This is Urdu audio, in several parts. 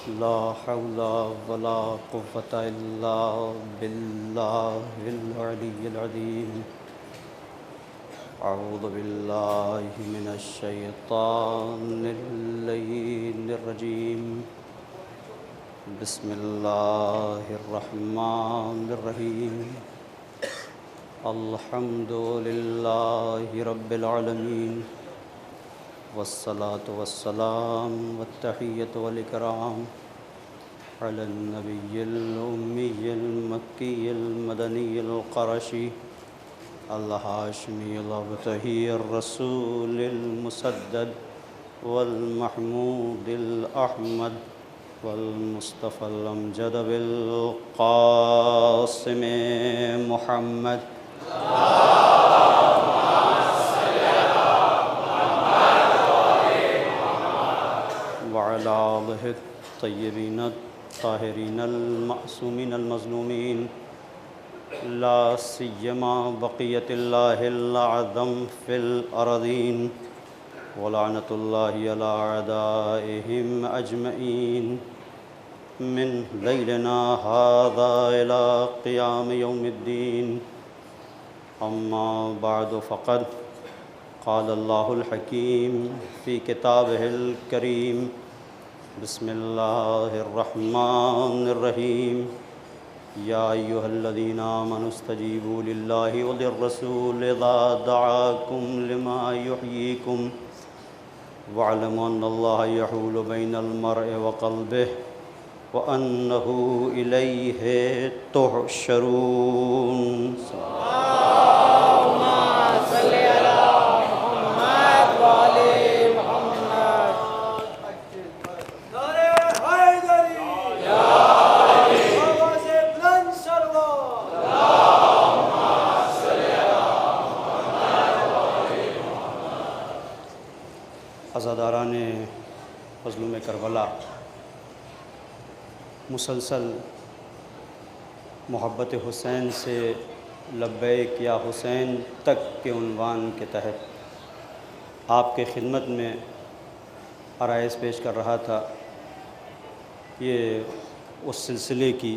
لا حول ولا قوة إلا بالله العلي العظيم. أعوذ بالله من الشيطان اللعين الرجيم. بسم الله الرحمن الرحيم. الحمد لله رب العالمين، والصلاة والسلام والتحية والإكرام على النبي الأمي المكي المدني القرشي الهاشمي الأبتهي الرسول المسدد والمحمود الأحمد والمصطفى الأمجد بالقاسم محمد. وعلى آله الطيبين الطاهرين المعصومين المظلومين، لا سيما بقية الله الأعظم في الأرضين، ولعنة الله على أعدائهم أجمعين من ليلنا هذا إلى قيام يوم الدين. أما بعد، فقد قال الله الحكيم في كتابه الكريم. بسم الله الرحمن الرحيم. يا أيها الذين آمنوا استجيبوا لله وللرسول إذا دعاكم لما يحييكم واعلموا أن الله يحول بين المرء وقلبه وأنه إليه تحشرون. عزاداران مظلوم کربلا، مسلسل محبت حسین سے لبیک یا حسین تک کے عنوان کے تحت آپ کے خدمت میں عرائض پیش کر رہا تھا. یہ اس سلسلے کی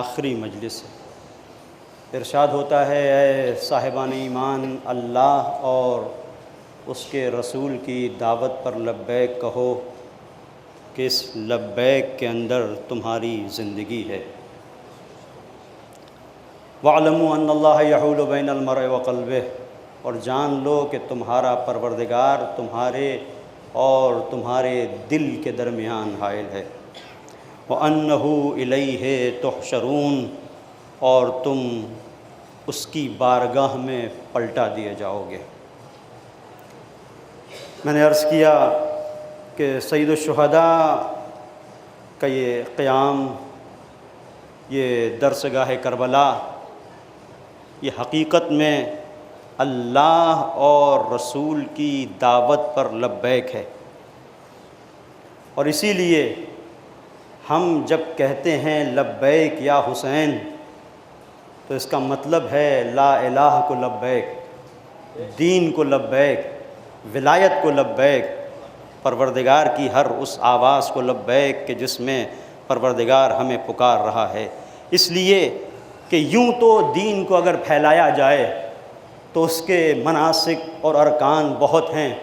آخری مجلس ہے. ارشاد ہوتا ہے، اے صاحبان ایمان، اللہ اور اس کے رسول کی دعوت پر لبیک کہو کہ اس لبیک کے اندر تمہاری زندگی ہے. وَاعْلَمُوا أَنَّ اللَّهَ يَحُولُ بَيْنَ الْمَرْءِ وَقَلْبِهِ، اور جان لو کہ تمہارا پروردگار تمہارے اور تمہارے دل کے درمیان حائل ہے. وَأَنَّهُ إِلَيْهِ تُحْشَرُونَ، اور تم اس کی بارگاہ میں پلٹا دیے جاؤ گے. میں نے عرض کیا کہ سید الشہداء کا یہ قیام، یہ درسگاہ کربلا، یہ حقیقت میں اللہ اور رسول کی دعوت پر لبیک ہے. اور اسی لیے ہم جب کہتے ہیں لبیک یا حسین، تو اس کا مطلب ہے لا الہ کو لبیک، دین کو لبیک، ولایت کو لبیک، پروردگار کی ہر اس آواز کو لبیک کہ جس میں پروردگار ہمیں پکار رہا ہے. اس لیے کہ یوں تو دین کو اگر پھیلایا جائے تو اس کے مناسک اور ارکان بہت ہیں،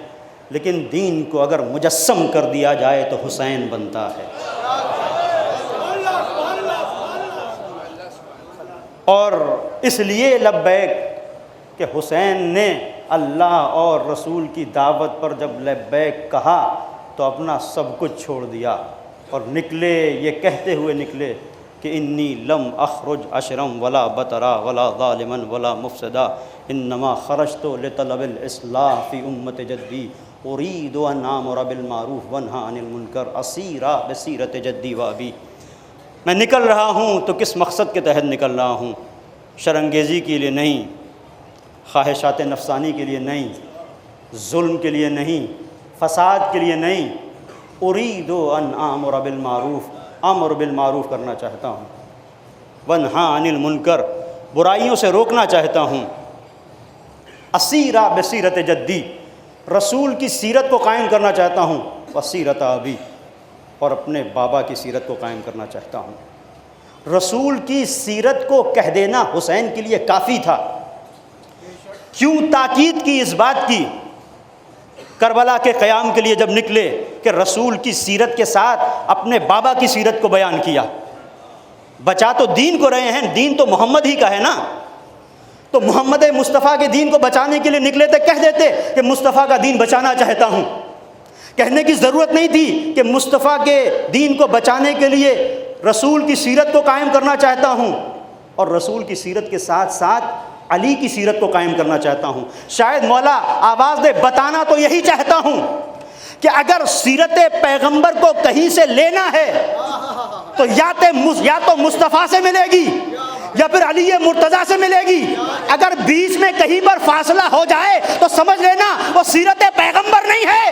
لیکن دین کو اگر مجسم کر دیا جائے تو حسین بنتا ہے. اور اس لیے لبیک کہ حسین نے اللہ اور رسول کی دعوت پر جب لبیک کہا تو اپنا سب کچھ چھوڑ دیا اور نکلے، یہ کہتے ہوئے نکلے کہ انی لم اخرج اشرم ولا بطرا ولا ظالما ولا مفسدا، انما خرجت لطلب الاصلاح فی امت جدی، ارید ان آمر بالمعروف وانہی عن المنکر، اسیرا بسیرت جدی وابی. میں نکل رہا ہوں تو کس مقصد کے تحت نکل رہا ہوں؟ شرنگیزی کے لیے نہیں، خواہشات نفسانی کے لیے نہیں، ظلم کے لیے نہیں، فساد کے لیے نہیں. ارید ان آمر بالمعروف، امر بالمعروف کرنا چاہتا ہوں، وانہی عن المنکر، برائیوں سے روکنا چاہتا ہوں. اسیرا بسیرت جدی، رسول کی سیرت کو قائم کرنا چاہتا ہوں. وسیرت ابی، اور اپنے بابا کی سیرت کو قائم کرنا چاہتا ہوں۔ رسول کی سیرت کو کہہ دینا حسین کے لیے کافی تھا۔ کیوں تاکید کی اس بات کی؟ کربلا کے قیام کے لیے جب نکلے کہ رسول کی سیرت کے ساتھ اپنے بابا کی سیرت کو بیان کیا۔ بچا تو دین کو رہے ہیں، دین تو محمد ہی کا ہے نا، تو محمد مصطفیٰ کے دین کو بچانے کے لیے نکلے تھے، کہہ دیتے کہ مصطفیٰ کا دین بچانا چاہتا ہوں۔ کہنے کی ضرورت نہیں تھی کہ مصطفیٰ کے دین کو بچانے کے لیے رسول کی سیرت کو قائم کرنا چاہتا ہوں، اور رسول کی سیرت کے ساتھ ساتھ علی کی سیرت کو قائم کرنا چاہتا ہوں۔ شاید مولا آواز دے بتانا تو یہی چاہتا ہوں کہ اگر سیرت پیغمبر کو کہیں سے لینا ہے تو یا تو مصطفیٰ سے ملے گی یا پھر علی مرتضیٰ سے ملے گی۔ اگر بیچ میں کہیں پر فاصلہ ہو جائے تو سمجھ لینا وہ سیرت پیغمبر نہیں ہے۔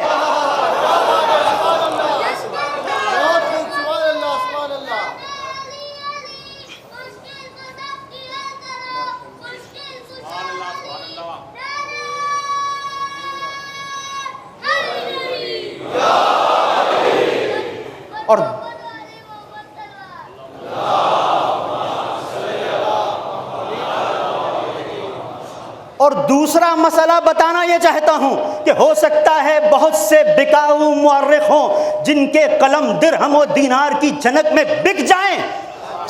اور دوسرا مسئلہ بتانا یہ چاہتا ہوں کہ ہو سکتا ہے بہت سے بکاؤ مورخ ہوں جن کے قلم درہم و دینار کی جھنک میں بک جائیں،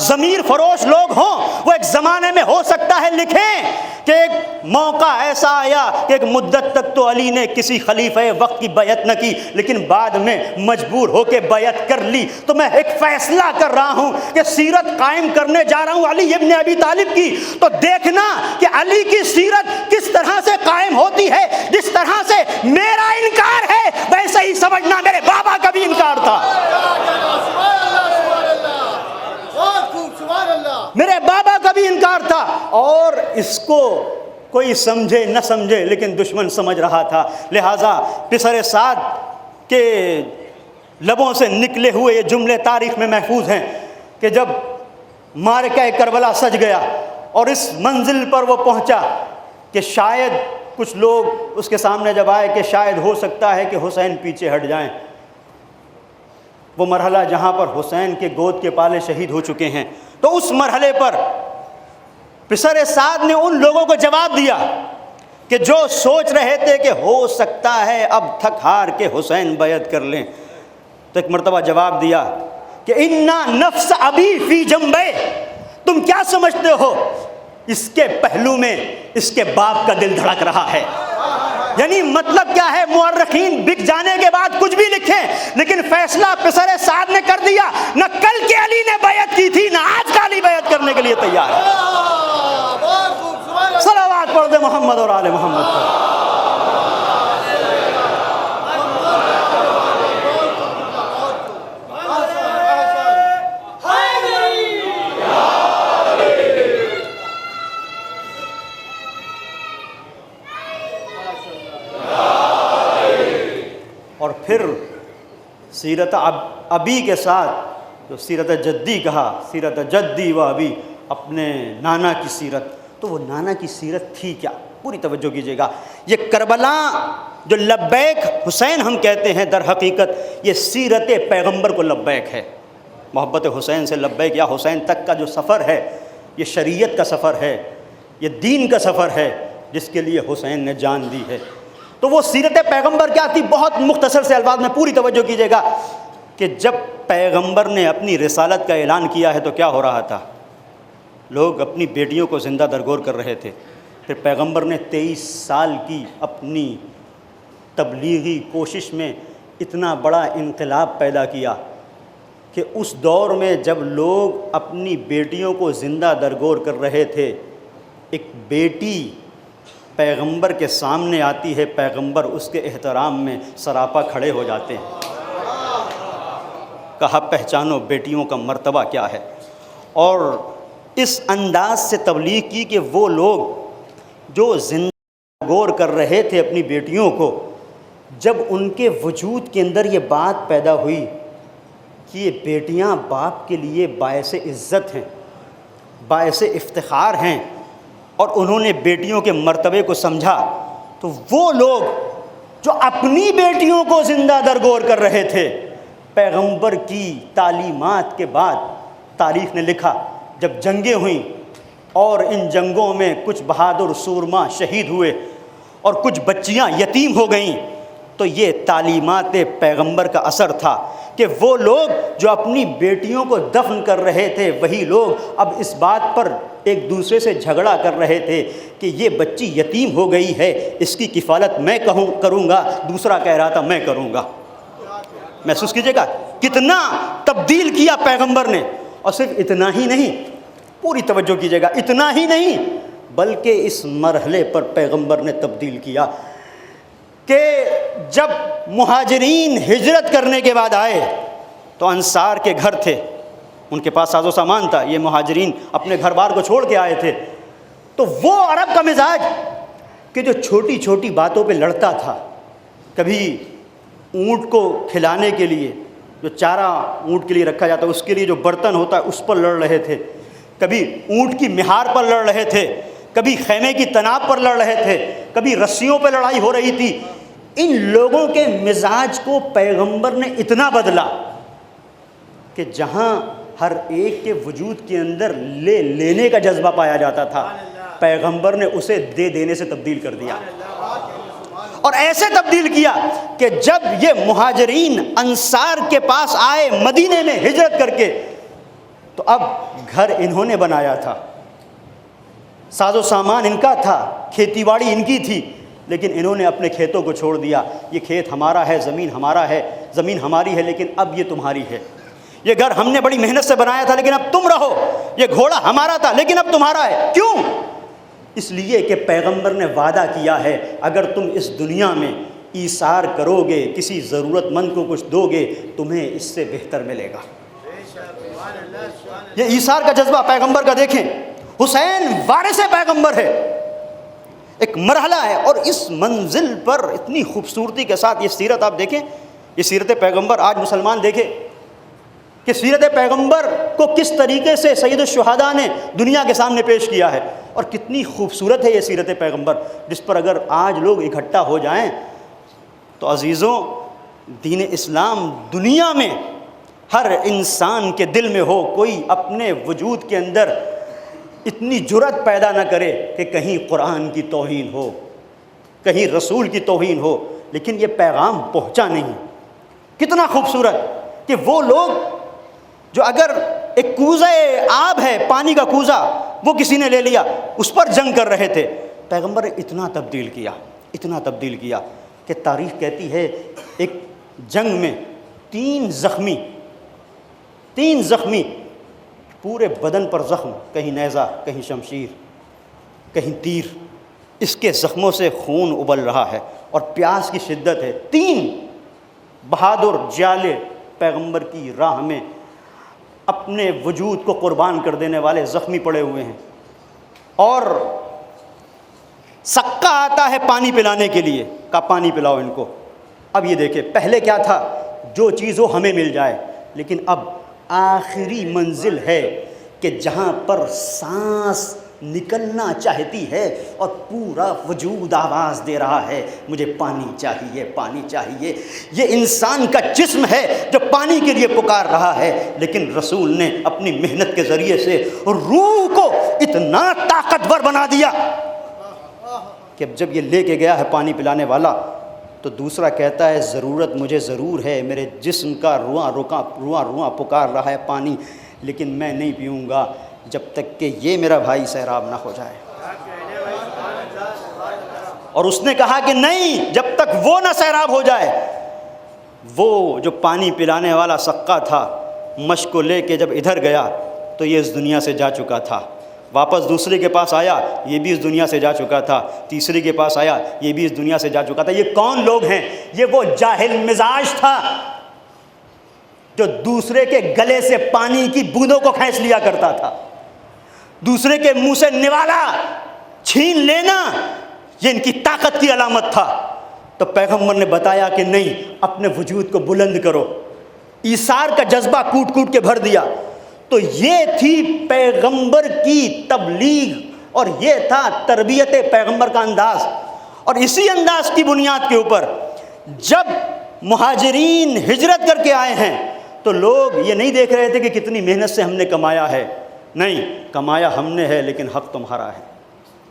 ضمیر فروش لوگ ہوں، وہ ایک زمانے میں ہو سکتا ہے لکھیں کہ ایک موقع ایسا آیا کہ ایک مدت تک تو علی نے کسی خلیفہ وقت کی بیعت نہ کی، لیکن بعد میں مجبور ہو کے بیعت کر لی۔ تو میں ایک فیصلہ کر رہا ہوں کہ سیرت قائم کرنے جا رہا ہوں علی ابن ابی طالب کی، تو دیکھنا کہ علی کی سیرت کس طرح سے قائم ہوتی ہے۔ جس طرح سے میرا انکار ہے ویسے ہی سمجھنا میرے بابا کا بھی انکار تھا، میرے بابا کا بھی انکار تھا، اور اس کو کوئی سمجھے نہ سمجھے لیکن دشمن سمجھ رہا تھا۔ لہٰذا پسر سعد کے لبوں سے نکلے ہوئے یہ جملے تاریخ میں محفوظ ہیں کہ جب معرکہ کربلا سج گیا اور اس منزل پر وہ پہنچا کہ شاید کچھ لوگ اس کے سامنے جب آئے کہ شاید ہو سکتا ہے کہ حسین پیچھے ہٹ جائیں، وہ مرحلہ جہاں پر حسین کے گود کے پالے شہید ہو چکے ہیں، تو اس مرحلے پر پسر سعد نے ان لوگوں کو جواب دیا کہ جو سوچ رہے تھے کہ ہو سکتا ہے اب تھک ہار کے حسین بیعت کر لیں، تو ایک مرتبہ جواب دیا کہ اِنَّا نَفْسَ ابی فی جنبے، تم کیا سمجھتے ہو اس کے پہلو میں اس کے باپ کا دل دھڑک رہا ہے۔ یعنی مطلب کیا ہے؟ مورخین بک جانے کے بعد کچھ بھی لکھیں لیکن فیصلہ پسر سعد نے کر دیا، نہ کل کے علی نے بیعت کی تھی نہ آج کا علی بیعت کرنے کے لیے تیار ہے۔ صلوات پڑھ دے محمد اور آل محمد پر۔ اور پھر سیرت ابی کے ساتھ جو سیرت جدی کہا، سیرت جدی و ابی، اپنے نانا کی سیرت، تو وہ نانا کی سیرت تھی کیا؟ پوری توجہ کیجیے گا۔ یہ کربلا جو لبیک حسین ہم کہتے ہیں، در حقیقت یہ سیرت پیغمبر کو لبیک ہے۔ محبت حسین سے لبیک یا حسین تک کا جو سفر ہے یہ شریعت کا سفر ہے، یہ دین کا سفر ہے جس کے لیے حسین نے جان دی ہے۔ تو وہ سیرت پیغمبر کیا تھی؟ بہت مختصر سے الفاظ میں پوری توجہ کیجیے گا کہ جب پیغمبر نے اپنی رسالت کا اعلان کیا ہے تو کیا ہو رہا تھا؟ لوگ اپنی بیٹیوں کو زندہ درگور کر رہے تھے۔ پھر پیغمبر نے 23 سال کی اپنی تبلیغی کوشش میں اتنا بڑا انقلاب پیدا کیا کہ اس دور میں جب لوگ اپنی بیٹیوں کو زندہ درگور کر رہے تھے، ایک بیٹی پیغمبر کے سامنے آتی ہے، پیغمبر اس کے احترام میں سراپا کھڑے ہو جاتے ہیں۔ کہا پہچانو بیٹیوں کا مرتبہ کیا ہے، اور اس انداز سے تبلیغ کی کہ وہ لوگ جو زندہ غور کر رہے تھے اپنی بیٹیوں کو، جب ان کے وجود کے اندر یہ بات پیدا ہوئی کہ یہ بیٹیاں باپ کے لیے باعث عزت ہیں، باعث افتخار ہیں، اور انہوں نے بیٹیوں کے مرتبے کو سمجھا، تو وہ لوگ جو اپنی بیٹیوں کو زندہ درگور کر رہے تھے پیغمبر کی تعلیمات کے بعد تاریخ نے لکھا جب جنگیں ہوئیں اور ان جنگوں میں کچھ بہادر سورما شہید ہوئے اور کچھ بچیاں یتیم ہو گئیں، تو یہ تعلیمات پیغمبر کا اثر تھا کہ وہ لوگ جو اپنی بیٹیوں کو دفن کر رہے تھے وہی لوگ اب اس بات پر ایک دوسرے سے جھگڑا کر رہے تھے کہ یہ بچی یتیم ہو گئی ہے، اس کی کفالت میں کروں گا، دوسرا کہہ رہا تھا میں کروں گا۔ محسوس کیجئے گا کتنا تبدیل کیا پیغمبر نے، اور صرف اتنا ہی نہیں، پوری توجہ کیجئے گا، اتنا ہی نہیں بلکہ اس مرحلے پر پیغمبر نے تبدیل کیا کہ جب مہاجرین ہجرت کرنے کے بعد آئے تو انصار کے گھر تھے، ان کے پاس ساز و سامان تھا، یہ مہاجرین اپنے گھر بار کو چھوڑ کے آئے تھے، تو وہ عرب کا مزاج کہ جو چھوٹی چھوٹی باتوں پہ لڑتا تھا، کبھی اونٹ کو کھلانے کے لیے جو چارہ اونٹ کے لیے رکھا جاتا ہے اس کے لیے جو برتن ہوتا ہے اس پر لڑ رہے تھے، کبھی اونٹ کی مہار پر لڑ رہے تھے، کبھی خیمے کی تناب پر لڑ رہے تھے، کبھی رسیوں پہ لڑائی ہو رہی تھی۔ ان لوگوں کے مزاج کو پیغمبر نے اتنا بدلا کہ جہاں ہر ایک کے وجود کے اندر لینے کا جذبہ پایا جاتا تھا، پیغمبر نے اسے دے دینے سے تبدیل کر دیا، اور ایسے تبدیل کیا کہ جب یہ مہاجرین انصار کے پاس آئے مدینے میں ہجرت کر کے، تو اب گھر انہوں نے بنایا تھا، ساز و سامان ان کا تھا، کھیتی باڑی ان کی تھی، لیکن انہوں نے اپنے کھیتوں کو چھوڑ دیا۔ یہ کھیت ہمارا ہے، زمین ہمارا ہے، زمین ہماری ہے، لیکن اب یہ تمہاری ہے۔ یہ گھر ہم نے بڑی محنت سے بنایا تھا لیکن اب تم رہو۔ یہ گھوڑا ہمارا تھا لیکن اب تمہارا ہے۔ کیوں؟ اس لیے کہ پیغمبر نے وعدہ کیا ہے اگر تم اس دنیا میں ایثار کرو گے، کسی ضرورت مند کو کچھ دو گے، تمہیں اس سے بہتر ملے گا۔ یہ ایثار کا جذبہ پیغمبر کا دیکھیں، حسین وارث پیغمبر ہے، ایک مرحلہ ہے، اور اس منزل پر اتنی خوبصورتی کے ساتھ یہ سیرت آپ دیکھیں، یہ سیرت پیغمبر آج مسلمان دیکھیں کہ سیرت پیغمبر کو کس طریقے سے سید الشہداء نے دنیا کے سامنے پیش کیا ہے، اور کتنی خوبصورت ہے یہ سیرت پیغمبر، جس پر اگر آج لوگ اکٹھا ہو جائیں تو عزیزوں دین اسلام دنیا میں ہر انسان کے دل میں ہو، کوئی اپنے وجود کے اندر اتنی جرأت پیدا نہ کرے کہ کہیں قرآن کی توہین ہو، کہیں رسول کی توہین ہو، لیکن یہ پیغام پہنچا نہیں۔ کتنا خوبصورت کہ وہ لوگ جو اگر ایک کوزہ آب ہے، پانی کا کوزہ، وہ کسی نے لے لیا، اس پر جنگ کر رہے تھے، پیغمبر نے اتنا تبدیل کیا، اتنا تبدیل کیا کہ تاریخ کہتی ہے ایک جنگ میں تین زخمی پورے بدن پر زخم، کہیں نیزہ، کہیں شمشیر، کہیں تیر، اس کے زخموں سے خون ابل رہا ہے اور پیاس کی شدت ہے، تین بہادر جالے پیغمبر کی راہ میں اپنے وجود کو قربان کر دینے والے زخمی پڑے ہوئے ہیں، اور سکا آتا ہے پانی پلانے کے لیے، کہا پانی پلاؤ ان کو۔ اب یہ دیکھیں پہلے کیا تھا، جو چیز ہو ہمیں مل جائے، لیکن اب آخری منزل ہے کہ جہاں پر سانس نکلنا چاہتی ہے اور پورا وجود آواز دے رہا ہے مجھے پانی چاہیے، پانی چاہیے۔ یہ انسان کا جسم ہے جو پانی کے لیے پکار رہا ہے، لیکن رسول نے اپنی محنت کے ذریعے سے روح کو اتنا طاقتور بنا دیا کہ جب یہ لے کے گیا ہے پانی پلانے والا، تو دوسرا کہتا ہے ضرورت مجھے ضرور ہے، میرے جسم کا رواں پکار رہا ہے پانی، لیکن میں نہیں پیوں گا جب تک کہ یہ میرا بھائی سیراب نہ ہو جائے۔ اور اس نے کہا کہ نہیں، جب تک وہ نہ سیراب ہو جائے۔ وہ جو پانی پلانے والا سقا تھا، مشک کو لے کے جب ادھر گیا تو یہ اس دنیا سے جا چکا تھا، واپس دوسرے کے پاس آیا، یہ بھی اس دنیا سے جا چکا تھا، تیسرے کے پاس آیا، یہ بھی اس دنیا سے جا چکا تھا۔ یہ کون لوگ ہیں؟ یہ وہ جاہل مزاج تھا جو دوسرے کے گلے سے پانی کی بوندوں کو کھینچ لیا کرتا تھا، دوسرے کے منہ سے نوالا چھین لینا یہ ان کی طاقت کی علامت تھا۔ تو پیغمبر نے بتایا کہ نہیں، اپنے وجود کو بلند کرو، ایثار کا جذبہ کوٹ کوٹ کے بھر دیا۔ تو یہ تھی پیغمبر کی تبلیغ اور یہ تھا تربیت پیغمبر کا انداز، اور اسی انداز کی بنیاد کے اوپر جب مہاجرین ہجرت کر کے آئے ہیں تو لوگ یہ نہیں دیکھ رہے تھے کہ کتنی محنت سے ہم نے کمایا ہے، نہیں، کمایا ہم نے ہے لیکن حق تمہارا ہے۔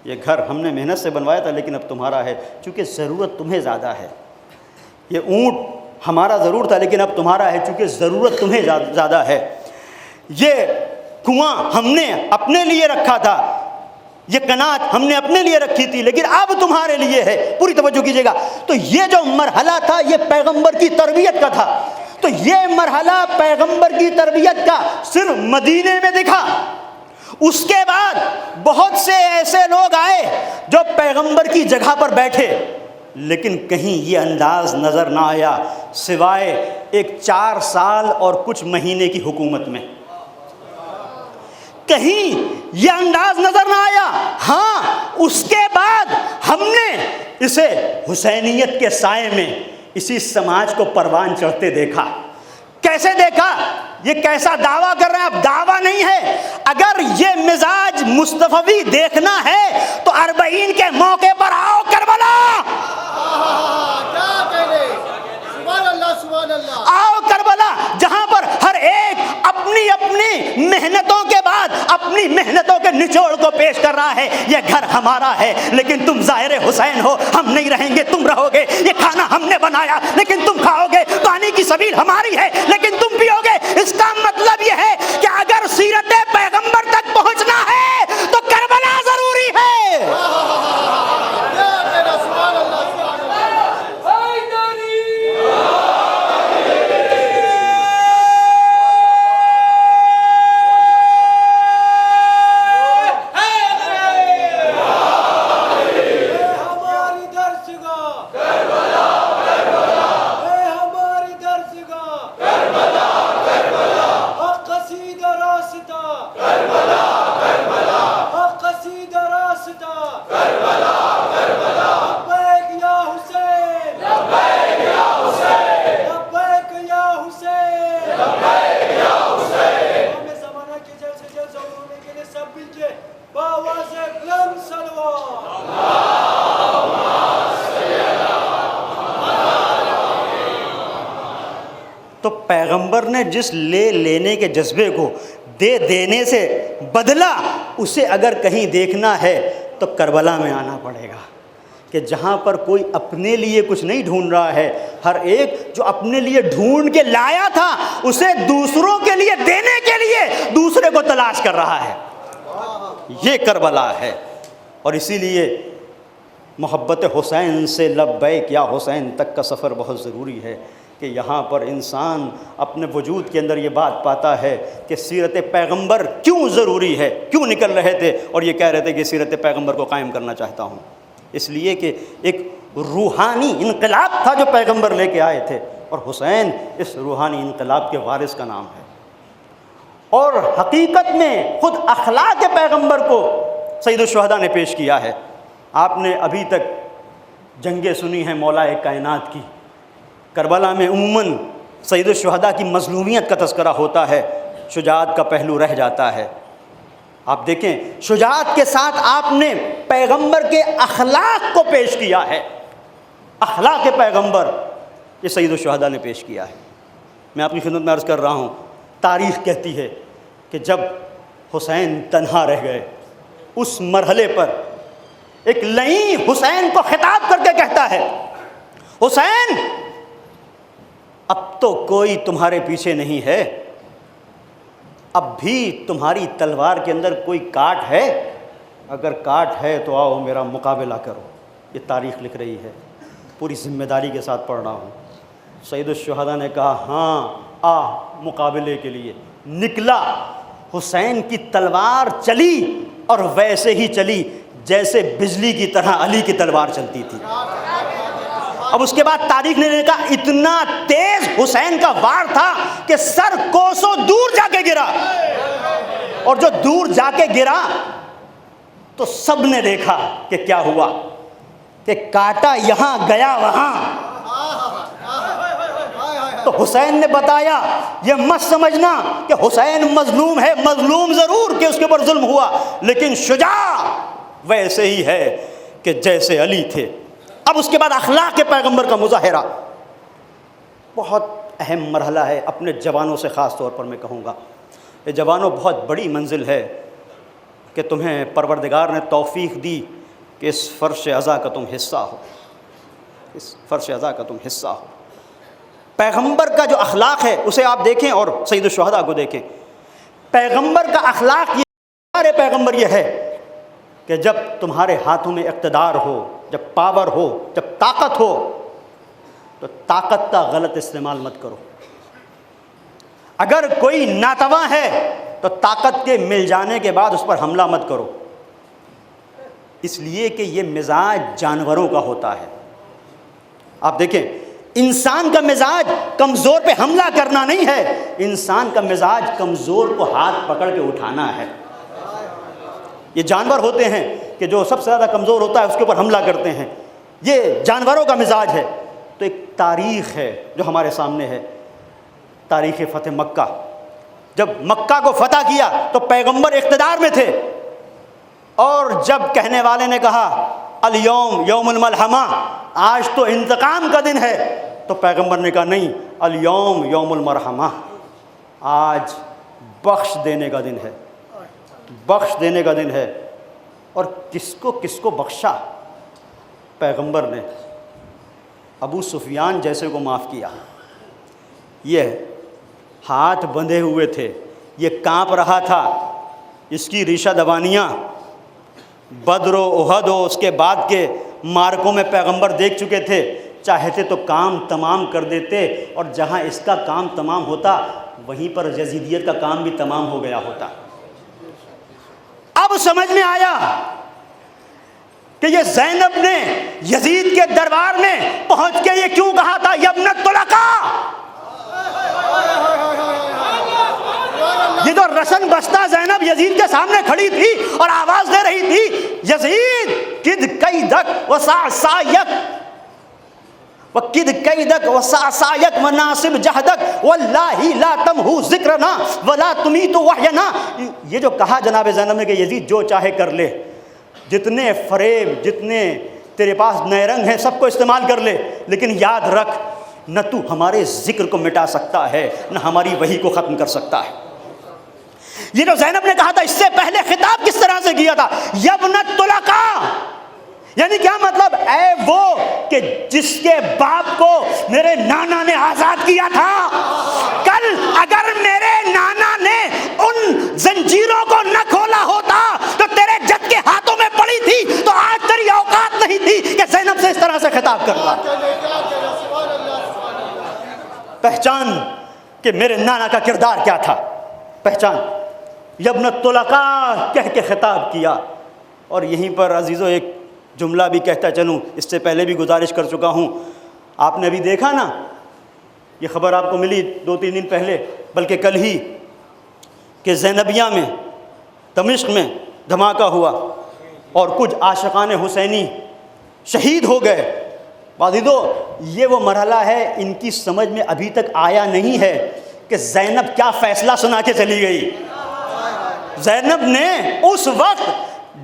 یہ گھر ہم نے محنت سے بنوایا تھا لیکن اب تمہارا ہے، چونکہ ضرورت تمہیں زیادہ ہے۔ یہ اونٹ ہمارا ضرور تھا لیکن اب تمہارا ہے چونکہ ضرورت تمہیں زیادہ ہے۔ یہ کنواں ہم نے اپنے لیے رکھا تھا، یہ قناعت ہم نے اپنے لیے رکھی تھی لیکن اب تمہارے لیے ہے۔ پوری توجہ کیجیے گا۔ تو یہ جو مرحلہ تھا یہ پیغمبر کی تربیت کا تھا۔ تو یہ مرحلہ پیغمبر کی تربیت کا صرف مدینے میں دکھا۔ اس کے بعد بہت سے ایسے لوگ آئے جو پیغمبر کی جگہ پر بیٹھے، لیکن کہیں یہ انداز نظر نہ آیا سوائے ایک 4 سال اور کچھ مہینے کی حکومت میں۔ کہیں یہ انداز نظر نہ آیا۔ ہاں، اس کے بعد ہم نے اسے حسینیت کے سائے میں اسی سماج کو پروان چڑھتے دیکھا۔ کیسے دیکھا؟ یہ کیسا دعویٰ کر رہے ہیں؟ اب دعویٰ نہیں ہے۔ اگر یہ مزاج مصطفی دیکھنا ہے تو 40 کے موقع پر آؤ کربلا، آؤ کربلا، جہاں پر ہر ایک اپنی اپنی محنتوں کے بعد اپنی محنتوں کے نچوڑ کو پیش کر رہا ہے۔ یہ گھر ہمارا ہے لیکن تم ظاہر حسین ہو، ہم نہیں رہیں گے تم رہو گے۔ یہ کھانا ہم نے بنایا لیکن تم کھاؤ گے۔ پانی کی سبیل ہماری ہے لیکن تم پیو گے۔ اس کا مطلب یہ ہے کہ اگر سیرت پیغمبر تک پہنچنا ہے تو کربلا ضروری ہے۔ تو پیغمبر نے جس لینے کے جذبے کو دے دینے سے بدلا، اسے اگر کہیں دیکھنا ہے تو کربلا میں آنا پڑے گا، کہ جہاں پر کوئی اپنے لیے کچھ نہیں ڈھونڈ رہا ہے، ہر ایک جو اپنے لیے ڈھونڈ کے لایا تھا اسے دوسروں کے لیے دینے کے لیے دوسرے کو تلاش کر رہا ہے۔ یہ کربلا ہے۔ اور اسی لیے محبت حسین سے لبیک یا حسین تک کا سفر بہت ضروری ہے، کہ یہاں پر انسان اپنے وجود کے اندر یہ بات پاتا ہے کہ سیرت پیغمبر کیوں ضروری ہے۔ کیوں نکل رہے تھے اور یہ کہہ رہے تھے کہ سیرت پیغمبر کو قائم کرنا چاہتا ہوں؟ اس لیے کہ ایک روحانی انقلاب تھا جو پیغمبر لے کے آئے تھے، اور حسین اس روحانی انقلاب کے وارث کا نام ہے۔ اور حقیقت میں خود اخلاق پیغمبر کو سید الشہداء نے پیش کیا ہے۔ آپ نے ابھی تک جنگیں سنی ہیں مولا کائنات کی، کربلا میں عموماً سید الشہداء کی مظلومیت کا تذکرہ ہوتا ہے، شجاعت کا پہلو رہ جاتا ہے۔ آپ دیکھیں شجاعت کے ساتھ آپ نے پیغمبر کے اخلاق کو پیش کیا ہے۔ اخلاق پیغمبر یہ سید الشہداء نے پیش کیا ہے۔ میں آپ کی خدمت میں عرض کر رہا ہوں، تاریخ کہتی ہے کہ جب حسین تنہا رہ گئے، اس مرحلے پر ایک لعین حسین کو خطاب کر کے کہتا ہے، حسین اب تو کوئی تمہارے پیچھے نہیں ہے، اب بھی تمہاری تلوار کے اندر کوئی کاٹ ہے؟ اگر کاٹ ہے تو آؤ میرا مقابلہ کرو۔ یہ تاریخ لکھ رہی ہے، پوری ذمہ داری کے ساتھ پڑھ رہا ہوں۔ سید الشہداء نے کہا ہاں آ مقابلے کے لیے نکلا۔ حسین کی تلوار چلی اور ویسے ہی چلی جیسے بجلی کی طرح علی کی تلوار چلتی تھی۔ اب اس کے بعد تاریخ نے کہا اتنا تیز حسین کا وار تھا کہ سر کوسوں دور جا کے گرا، اور جو دور جا کے گرا تو سب نے دیکھا کہ کیا ہوا، کہ کاٹا یہاں گیا وہاں۔ تو حسین نے بتایا یہ مت سمجھنا کہ حسین مظلوم ہے، مظلوم ضرور کہ اس کے اوپر ظلم ہوا، لیکن شجاع ویسے ہی ہے کہ جیسے علی تھے۔ اب اس کے بعد اخلاق کے پیغمبر کا مظاہرہ، بہت اہم مرحلہ ہے اپنے جوانوں سے خاص طور پر میں کہوں گا، یہ جوانوں بہت بڑی منزل ہے کہ تمہیں پروردگار نے توفیق دی کہ اس فرش عزا کا تم حصہ ہو، اس فرش عزا کا تم حصہ ہو۔ پیغمبر کا جو اخلاق ہے اسے آپ دیکھیں اور سید الشہداء کو دیکھیں۔ پیغمبر کا اخلاق، یہ سارے پیغمبر یہ ہے کہ جب تمہارے ہاتھوں میں اقتدار ہو، جب پاور ہو، جب طاقت ہو، تو طاقت کا غلط استعمال مت کرو۔ اگر کوئی ناتواں ہے تو طاقت کے مل جانے کے بعد اس پر حملہ مت کرو، اس لیے کہ یہ مزاج جانوروں کا ہوتا ہے۔ آپ دیکھیں، انسان کا مزاج کمزور پہ حملہ کرنا نہیں ہے، انسان کا مزاج کمزور کو ہاتھ پکڑ کے اٹھانا ہے۔ یہ جانور ہوتے ہیں کہ جو سب سے زیادہ کمزور ہوتا ہے اس کے اوپر حملہ کرتے ہیں، یہ جانوروں کا مزاج ہے۔ تو ایک تاریخ ہے جو ہمارے سامنے ہے، تاریخ فتح مکہ۔ جب مکہ کو فتح کیا تو پیغمبر اقتدار میں تھے، اور جب کہنے والے نے کہا الیوم یوم الملحمہ، آج تو انتقام کا دن ہے، تو پیغمبر نے کہا نہیں، الیوم یوم المرحمہ، آج بخش دینے کا دن ہے، بخش دینے کا دن ہے۔ اور کس کو بخشا؟ پیغمبر نے ابو سفیان جیسے کو معاف کیا۔ یہ ہاتھ بندھے ہوئے تھے، یہ کانپ رہا تھا، اس کی ریشہ دوانیاں بدر و احد و اس کے بعد کے مارکوں میں پیغمبر دیکھ چکے تھے، چاہتے تو کام تمام کر دیتے، اور جہاں اس کا کام تمام ہوتا وہیں پر یزیدیت کا کام بھی تمام ہو گیا ہوتا۔ اب سمجھ میں آیا کہ یہ زینب نے یزید کے دربار میں پہنچ کے یہ کیوں کہا تھا یبن الطلقاء۔ یہ جو رسن بستہ زینب یزید کے سامنے کھڑی تھی اور آواز دے رہی تھی، یزید کد کیدک وسعسایک وکد کیدک وسعسایک مناسب جہدک واللہ لا تمحو ذکرنا ولا تمیت وحینا۔ یہ جو کہا جناب زینب نے کہ یزید جو چاہے کر لے، جتنے فریب، جتنے تیرے پاس نئے رنگ ہیں سب کو استعمال کر لے، لیکن یاد رکھ نہ تو ہمارے ذکر کو مٹا سکتا ہے نہ ہماری وحی کو ختم کر سکتا ہے۔ یہ جو زینب نے کہا تھا، اس سے پہلے خطاب کس طرح سے کیا تھا؟ یبن الطلقاء، یعنی کیا مطلب؟ اے وہ کہ جس کے باپ کو میرے نانا نے آزاد کیا تھا، کل اگر میرے نانا نے ان زنجیروں کو نہ کھولا ہوتا تو تیرے جد کے ہاتھوں میں پڑی تھی، تو آج تیری اوقات نہیں تھی کہ زینب سے اس طرح سے خطاب کرتا۔ پہچان کہ میرے نانا کا کردار کیا تھا، پہچان۔ یبن الطلقاء کہہ کے خطاب کیا۔ اور یہیں پر عزیزو ایک جملہ بھی کہتا چلوں، اس سے پہلے بھی گزارش کر چکا ہوں، آپ نے ابھی دیکھا نا، یہ خبر آپ کو ملی 2-3 دن پہلے بلکہ کل ہی، کہ زینبیہ میں دمشق میں دھماکہ ہوا اور کچھ عاشقان حسینی شہید ہو گئے۔ عزیزو یہ وہ مرحلہ ہے، ان کی سمجھ میں ابھی تک آیا نہیں ہے کہ زینب کیا فیصلہ سنا کے چلی گئی۔ زینب نے اس وقت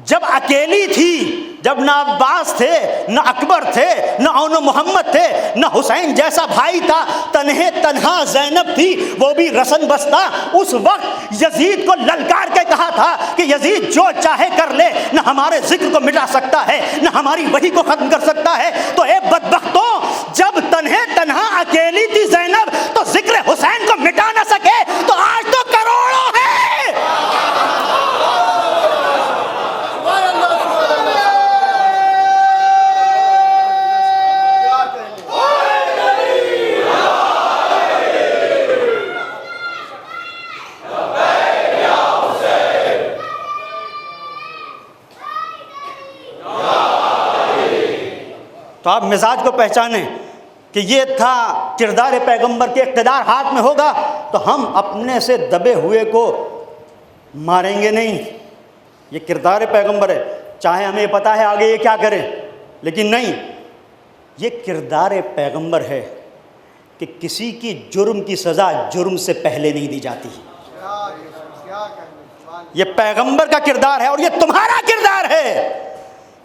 جب اکیلی تھی، جب نہ عباس تھے، نہ اکبر تھے، نہ اون محمد تھے، نہ حسین جیسا بھائی تھا، تنہا زینب تھی، وہ بھی رسن بستہ، اس وقت یزید کو للکار کے کہا تھا کہ یزید جو چاہے کر لے، نہ ہمارے ذکر کو مٹا سکتا ہے نہ ہماری وحی کو ختم کر سکتا ہے۔ تو اے بدبختوں، جب تنہا اکیلی تھی زینب تو ذکر حسین کو مٹا نہ سکے، تو آج تو کروڑوں ہیں۔ تو آپ مزاج کو پہچانیں کہ یہ تھا کردار پیغمبر کے، اقتدار ہاتھ میں ہوگا تو ہم اپنے سے دبے ہوئے کو ماریں گے نہیں۔ یہ کردار پیغمبر ہے، چاہے ہمیں پتہ ہے آگے یہ کیا کرے، لیکن نہیں، یہ کردار پیغمبر ہے کہ کسی کی جرم کی سزا جرم سے پہلے نہیں دی جاتی۔ یہ پیغمبر کا کردار ہے، اور یہ تمہارا کردار ہے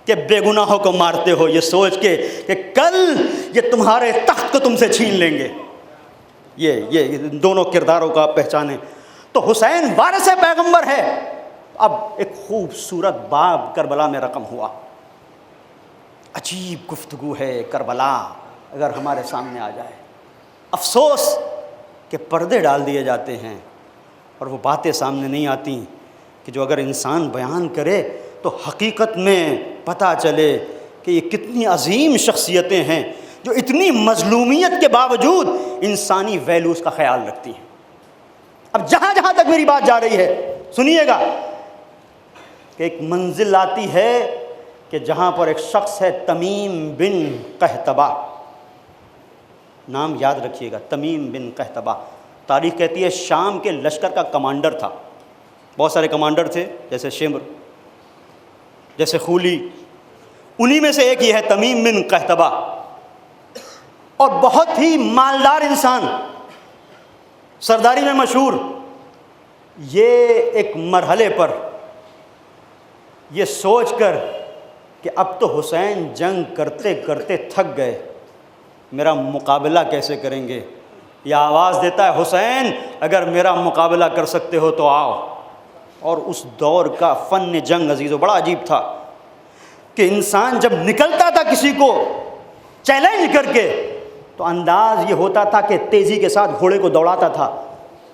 کہ بے گناہوں کو مارتے ہو یہ سوچ کے کہ کل یہ تمہارے تخت کو تم سے چھین لیں گے۔ یہ دونوں کرداروں کا آپ پہچانیں. تو حسین وارث پیغمبر ہے. اب ایک خوبصورت باب کربلا میں رقم ہوا. عجیب گفتگو ہے کربلا اگر ہمارے سامنے آ جائے. افسوس کہ پردے ڈال دیے جاتے ہیں اور وہ باتیں سامنے نہیں آتی کہ جو اگر انسان بیان کرے تو حقیقت میں پتہ چلے کہ یہ کتنی عظیم شخصیتیں ہیں جو اتنی مظلومیت کے باوجود انسانی ویلیوز کا خیال رکھتی ہیں. اب جہاں جہاں تک میری بات جا رہی ہے سنیے گا کہ ایک منزل آتی ہے کہ جہاں پر ایک شخص ہے تمیم بن قحطبہ. نام یاد رکھیے گا, تمیم بن قحطبہ. تاریخ کہتی ہے شام کے لشکر کا کمانڈر تھا. بہت سارے کمانڈر تھے جیسے شمر, جیسے خولی, انہی میں سے ایک یہ ہے تمیم بن قحطبہ. اور بہت ہی مالدار انسان, سرداری میں مشہور. یہ ایک مرحلے پر یہ سوچ کر کہ اب تو حسین جنگ کرتے کرتے تھک گئے, میرا مقابلہ کیسے کریں گے, یہ آواز دیتا ہے حسین اگر میرا مقابلہ کر سکتے ہو تو آؤ. اور اس دور کا فن جنگ عزیزو بڑا عجیب تھا کہ انسان جب نکلتا تھا کسی کو چیلنج کر کے تو انداز یہ ہوتا تھا کہ تیزی کے ساتھ گھوڑے کو دوڑاتا تھا.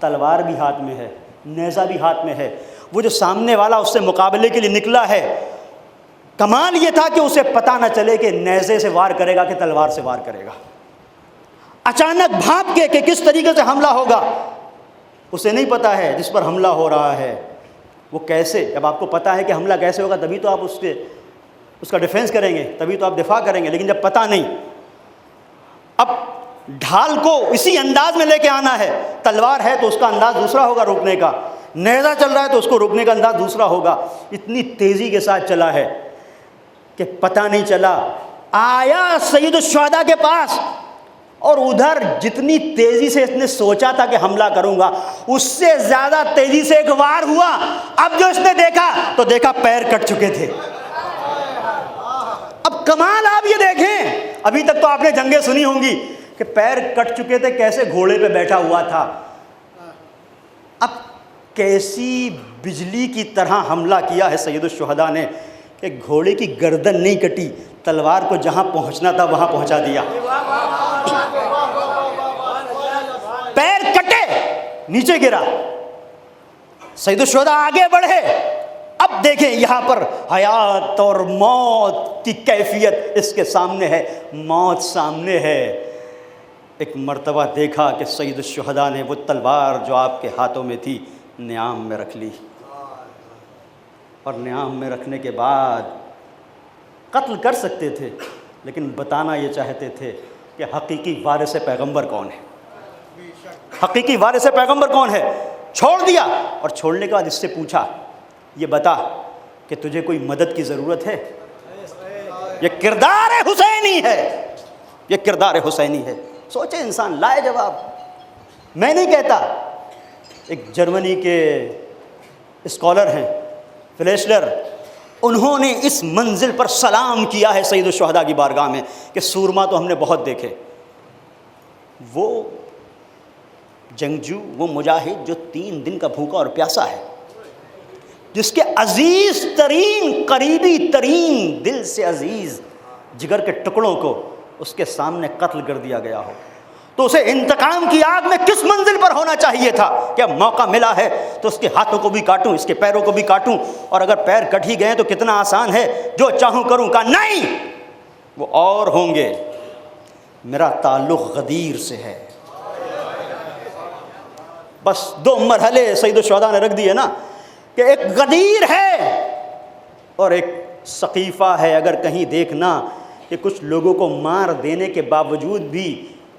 تلوار بھی ہاتھ میں ہے, نیزہ بھی ہاتھ میں ہے. وہ جو سامنے والا اس سے مقابلے کے لیے نکلا ہے, کمال یہ تھا کہ اسے پتہ نہ چلے کہ نیزے سے وار کرے گا کہ تلوار سے وار کرے گا. اچانک بھاپ کے کہ کس طریقے سے حملہ ہوگا اسے نہیں پتہ ہے. جس پر حملہ ہو رہا ہے وہ کیسے, جب آپ کو پتہ ہے کہ حملہ کیسے ہوگا تبھی تو آپ اس کا ڈیفینس کریں گے, تبھی تو آپ دفاع کریں گے. لیکن جب پتہ نہیں, اب ڈھال کو اسی انداز میں لے کے آنا ہے. تلوار ہے تو اس کا انداز دوسرا ہوگا روکنے کا, نیزہ چل رہا ہے تو اس کو روکنے کا انداز دوسرا ہوگا. اتنی تیزی کے ساتھ چلا ہے کہ پتہ نہیں چلا. آیا سید الشہداء کے پاس اور ادھر جتنی تیزی سے اس نے سوچا تھا کہ حملہ کروں گا اس سے زیادہ تیزی سے ایک وار ہوا. اب جو اس نے دیکھا تو دیکھا پیر کٹ چکے تھے. اب کمال آپ یہ دیکھیں, ابھی تک تو آپ نے جنگیں سنی ہوں گی کہ پیر کٹ چکے تھے, کیسے گھوڑے پہ بیٹھا ہوا تھا. اب کیسی بجلی کی طرح حملہ کیا ہے سید الشہداء نے کہ گھوڑے کی گردن نہیں کٹی, تلوار کو جہاں پہنچنا تھا وہاں پہنچا دیا. پیر کٹے نیچے گرا, سید الشہداء آگے بڑھے. اب دیکھیں یہاں پر حیات اور موت کی کیفیت اس کے سامنے ہے, موت سامنے ہے. ایک مرتبہ دیکھا کہ سید الشہداء نے وہ تلوار جو آپ کے ہاتھوں میں تھی نیام میں رکھ لی, اور نیام میں رکھنے کے بعد قتل کر سکتے تھے لیکن بتانا یہ چاہتے تھے کہ حقیقی وارث پیغمبر کون ہے, حقیقی وارث پیغمبر کون ہے. چھوڑ دیا, اور چھوڑنے کے بعد اس سے پوچھا یہ بتا کہ تجھے کوئی مدد کی ضرورت ہے. یہ کردار حسینی ہے, یہ کردار حسینی ہے. سوچے انسان, لائے جواب. میں نہیں کہتا, ایک جرمنی کے اسکالر ہیں فلیشلر, انہوں نے اس منزل پر سلام کیا ہے سید الشہداء کی بارگاہ میں کہ سورما تو ہم نے بہت دیکھے. وہ جنگجو, وہ مجاہد جو 3 دن کا بھوکا اور پیاسا ہے, جس کے عزیز ترین, قریبی ترین, دل سے عزیز جگر کے ٹکڑوں کو اس کے سامنے قتل کر دیا گیا ہو, تو اسے انتقام کی آگ میں کس منزل پر ہونا چاہیے تھا کہ اب موقع ملا ہے تو اس کے ہاتھوں کو بھی کاٹوں, اس کے پیروں کو بھی کاٹوں, اور اگر پیر کٹ ہی گئے تو کتنا آسان ہے, جو چاہوں کروں. کہا نہیں, وہ اور ہوں گے, میرا تعلق غدیر سے ہے. بس 2 مرحلے سید الشہداء نے رکھ دیے نا, کہ ایک غدیر ہے اور ایک سقیفہ ہے. اگر کہیں دیکھنا کہ کچھ لوگوں کو مار دینے کے باوجود بھی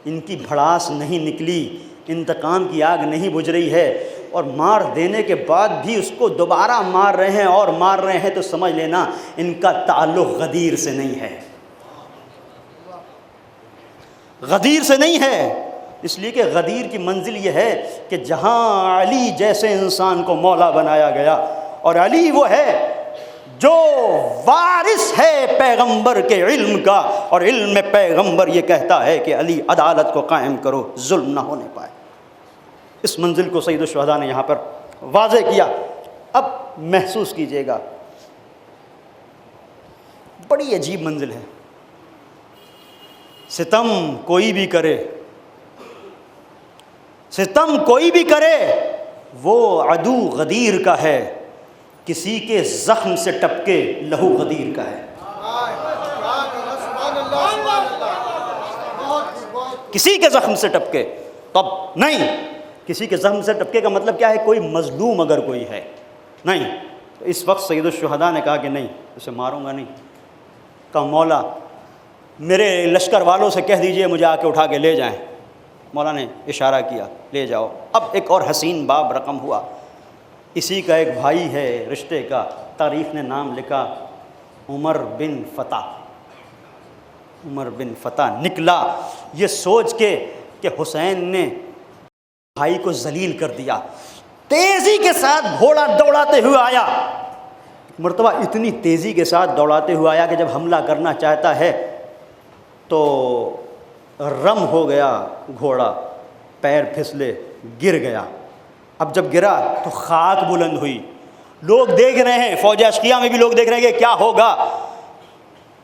ان کی بھڑاس نہیں نکلی, انتقام کی آگ نہیں بجھ رہی ہے, اور مار دینے کے بعد بھی اس کو دوبارہ مار رہے ہیں اور مار رہے ہیں, تو سمجھ لینا ان کا تعلق غدیر سے نہیں ہے, غدیر سے نہیں ہے. اس لیے کہ غدیر کی منزل یہ ہے کہ جہاں علی جیسے انسان کو مولا بنایا گیا, اور علی وہ ہے جو وارث ہے پیغمبر کے علم کا، اور علم میں پیغمبر یہ کہتا ہے کہ علی عدالت کو قائم کرو، ظلم نہ ہونے پائے۔ اس منزل کو سید الشہداء نے یہاں پر واضح کیا۔ اب محسوس کیجئے گا، بڑی عجیب منزل ہے۔ ستم کوئی بھی کرے، ستم کوئی بھی کرے، وہ عدو غدیر کا ہے، کسی کے زخم سے ٹپکے لہو غدیر کا ہے۔ کسی کے زخم سے ٹپکے، تب نہیں، کسی کے زخم سے ٹپکے کا مطلب کیا ہے؟ کوئی مظلوم اگر کوئی ہے، نہیں۔ تو اس وقت سید الشہداء نے کہا کہ نہیں، اسے ماروں گا نہیں۔ کہا مولا میرے لشکر والوں سے کہہ دیجئے مجھے آ کے اٹھا کے لے جائیں۔ مولا نے اشارہ کیا، لے جاؤ۔ اب ایک اور حسین باب رقم ہوا۔ اسی کا ایک بھائی ہے رشتے کا، تاریخ نے نام لکھا عمر بن فتح۔ عمر بن فتح نکلا یہ سوچ کے کہ حسین نے بھائی کو ذلیل کر دیا، تیزی کے ساتھ گھوڑا دوڑاتے ہوئے آیا۔ مرتبہ اتنی تیزی کے ساتھ دوڑاتے ہوئے آیا کہ جب حملہ کرنا چاہتا ہے تو رم ہو گیا گھوڑا، پیر پھسلے، گر گیا۔ اب جب گرا تو خاک بلند ہوئی، لوگ دیکھ رہے ہیں، فوج اشقیاء میں بھی لوگ دیکھ رہے ہیں کہ کیا ہوگا۔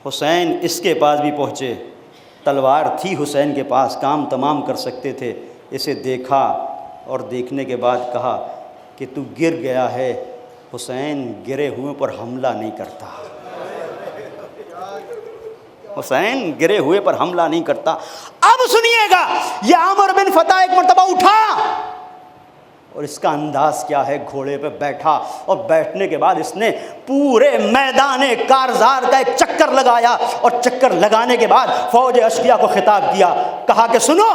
حسین اس کے پاس بھی پہنچے، تلوار تھی حسین کے پاس، کام تمام کر سکتے تھے۔ اسے دیکھا اور دیکھنے کے بعد کہا کہ تو گر گیا ہے، حسین گرے ہوئے پر حملہ نہیں کرتا، حسین گرے ہوئے پر حملہ نہیں کرتا۔ اب سنیے گا، یہ عمر بن فتح ایک مرتبہ اٹھا اور اس کا انداز کیا ہے، گھوڑے پہ بیٹھا، اور بیٹھنے کے بعد اس نے پورے میدان کارزار کا ایک چکر لگایا، اور چکر لگانے کے بعد فوج اشقیاء کو خطاب کیا، کہا کہ سنو،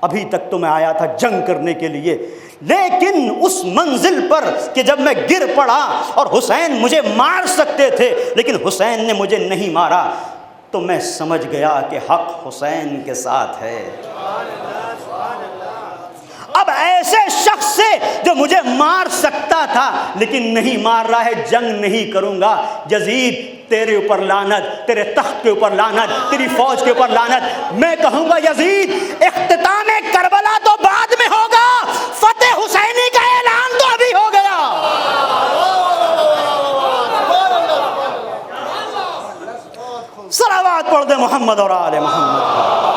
ابھی تک تو میں آیا تھا جنگ کرنے کے لیے، لیکن اس منزل پر کہ جب میں گر پڑا اور حسین مجھے مار سکتے تھے لیکن حسین نے مجھے نہیں مارا، تو میں سمجھ گیا کہ حق حسین کے ساتھ ہے۔ اب ایسے شخص سے جو مجھے مار سکتا تھا لیکن نہیں مار رہا ہے، جنگ نہیں کروں گا۔ یزید تیرے اوپر لعنت، تیرے تخت کے اوپر لعنت، تیری فوج کے اوپر لعنت۔ میں کہوں گا یزید اختتام کربلا تو بعد میں ہوگا، فتح حسینی کا اعلان تو ابھی ہو گیا۔ صلوات پڑھ دے محمد اور آل محمد۔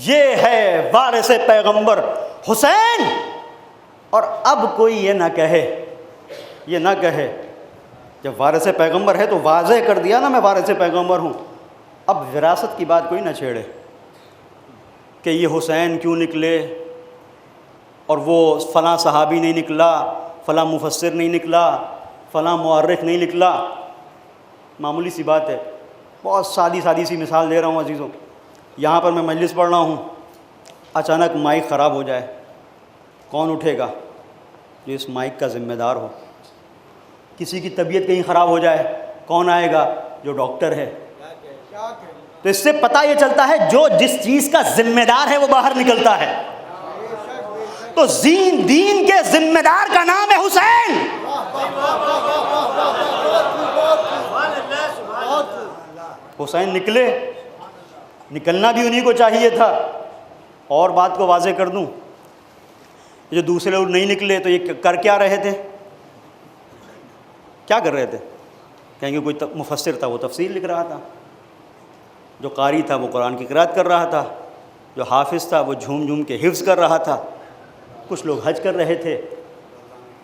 یہ ہے وارث پیغمبر حسین۔ اور اب کوئی یہ نہ کہے جب وارث پیغمبر ہے تو واضح کر دیا نا میں وارث پیغمبر ہوں، اب وراثت کی بات کوئی نہ چھیڑے کہ یہ حسین کیوں نکلے اور وہ فلاں صحابی نہیں نکلا، فلاں مفسر نہیں نکلا، فلاں مورخ نہیں نکلا۔ معمولی سی بات ہے، بہت سادی سی مثال دے رہا ہوں عزیزوں۔ یہاں پر میں مجلس پڑھ رہا ہوں، اچانک مائک خراب ہو جائے، کون اٹھے گا؟ جو اس مائک کا ذمہ دار ہو۔ کسی کی طبیعت کہیں خراب ہو جائے، کون آئے گا؟ جو ڈاکٹر ہے۔ تو اس سے پتہ یہ چلتا ہے جو جس چیز کا ذمہ دار ہے وہ باہر نکلتا ہے۔ تو دین کے ذمہ دار کا نام ہے حسین۔ حسین نکلے، نکلنا بھی انہی کو چاہیے تھا۔ اور بات کو واضح کر دوں، جو دوسرے لوگ نہیں نکلے تو یہ کر کیا رہے تھے؟ کیا کر رہے تھے؟ کہیں گے کوئی مفسر تھا وہ تفسیر لکھ رہا تھا، جو قاری تھا وہ قرآن کی قرات کر رہا تھا، جو حافظ تھا وہ جھوم جھوم کے حفظ کر رہا تھا، کچھ لوگ حج کر رہے تھے،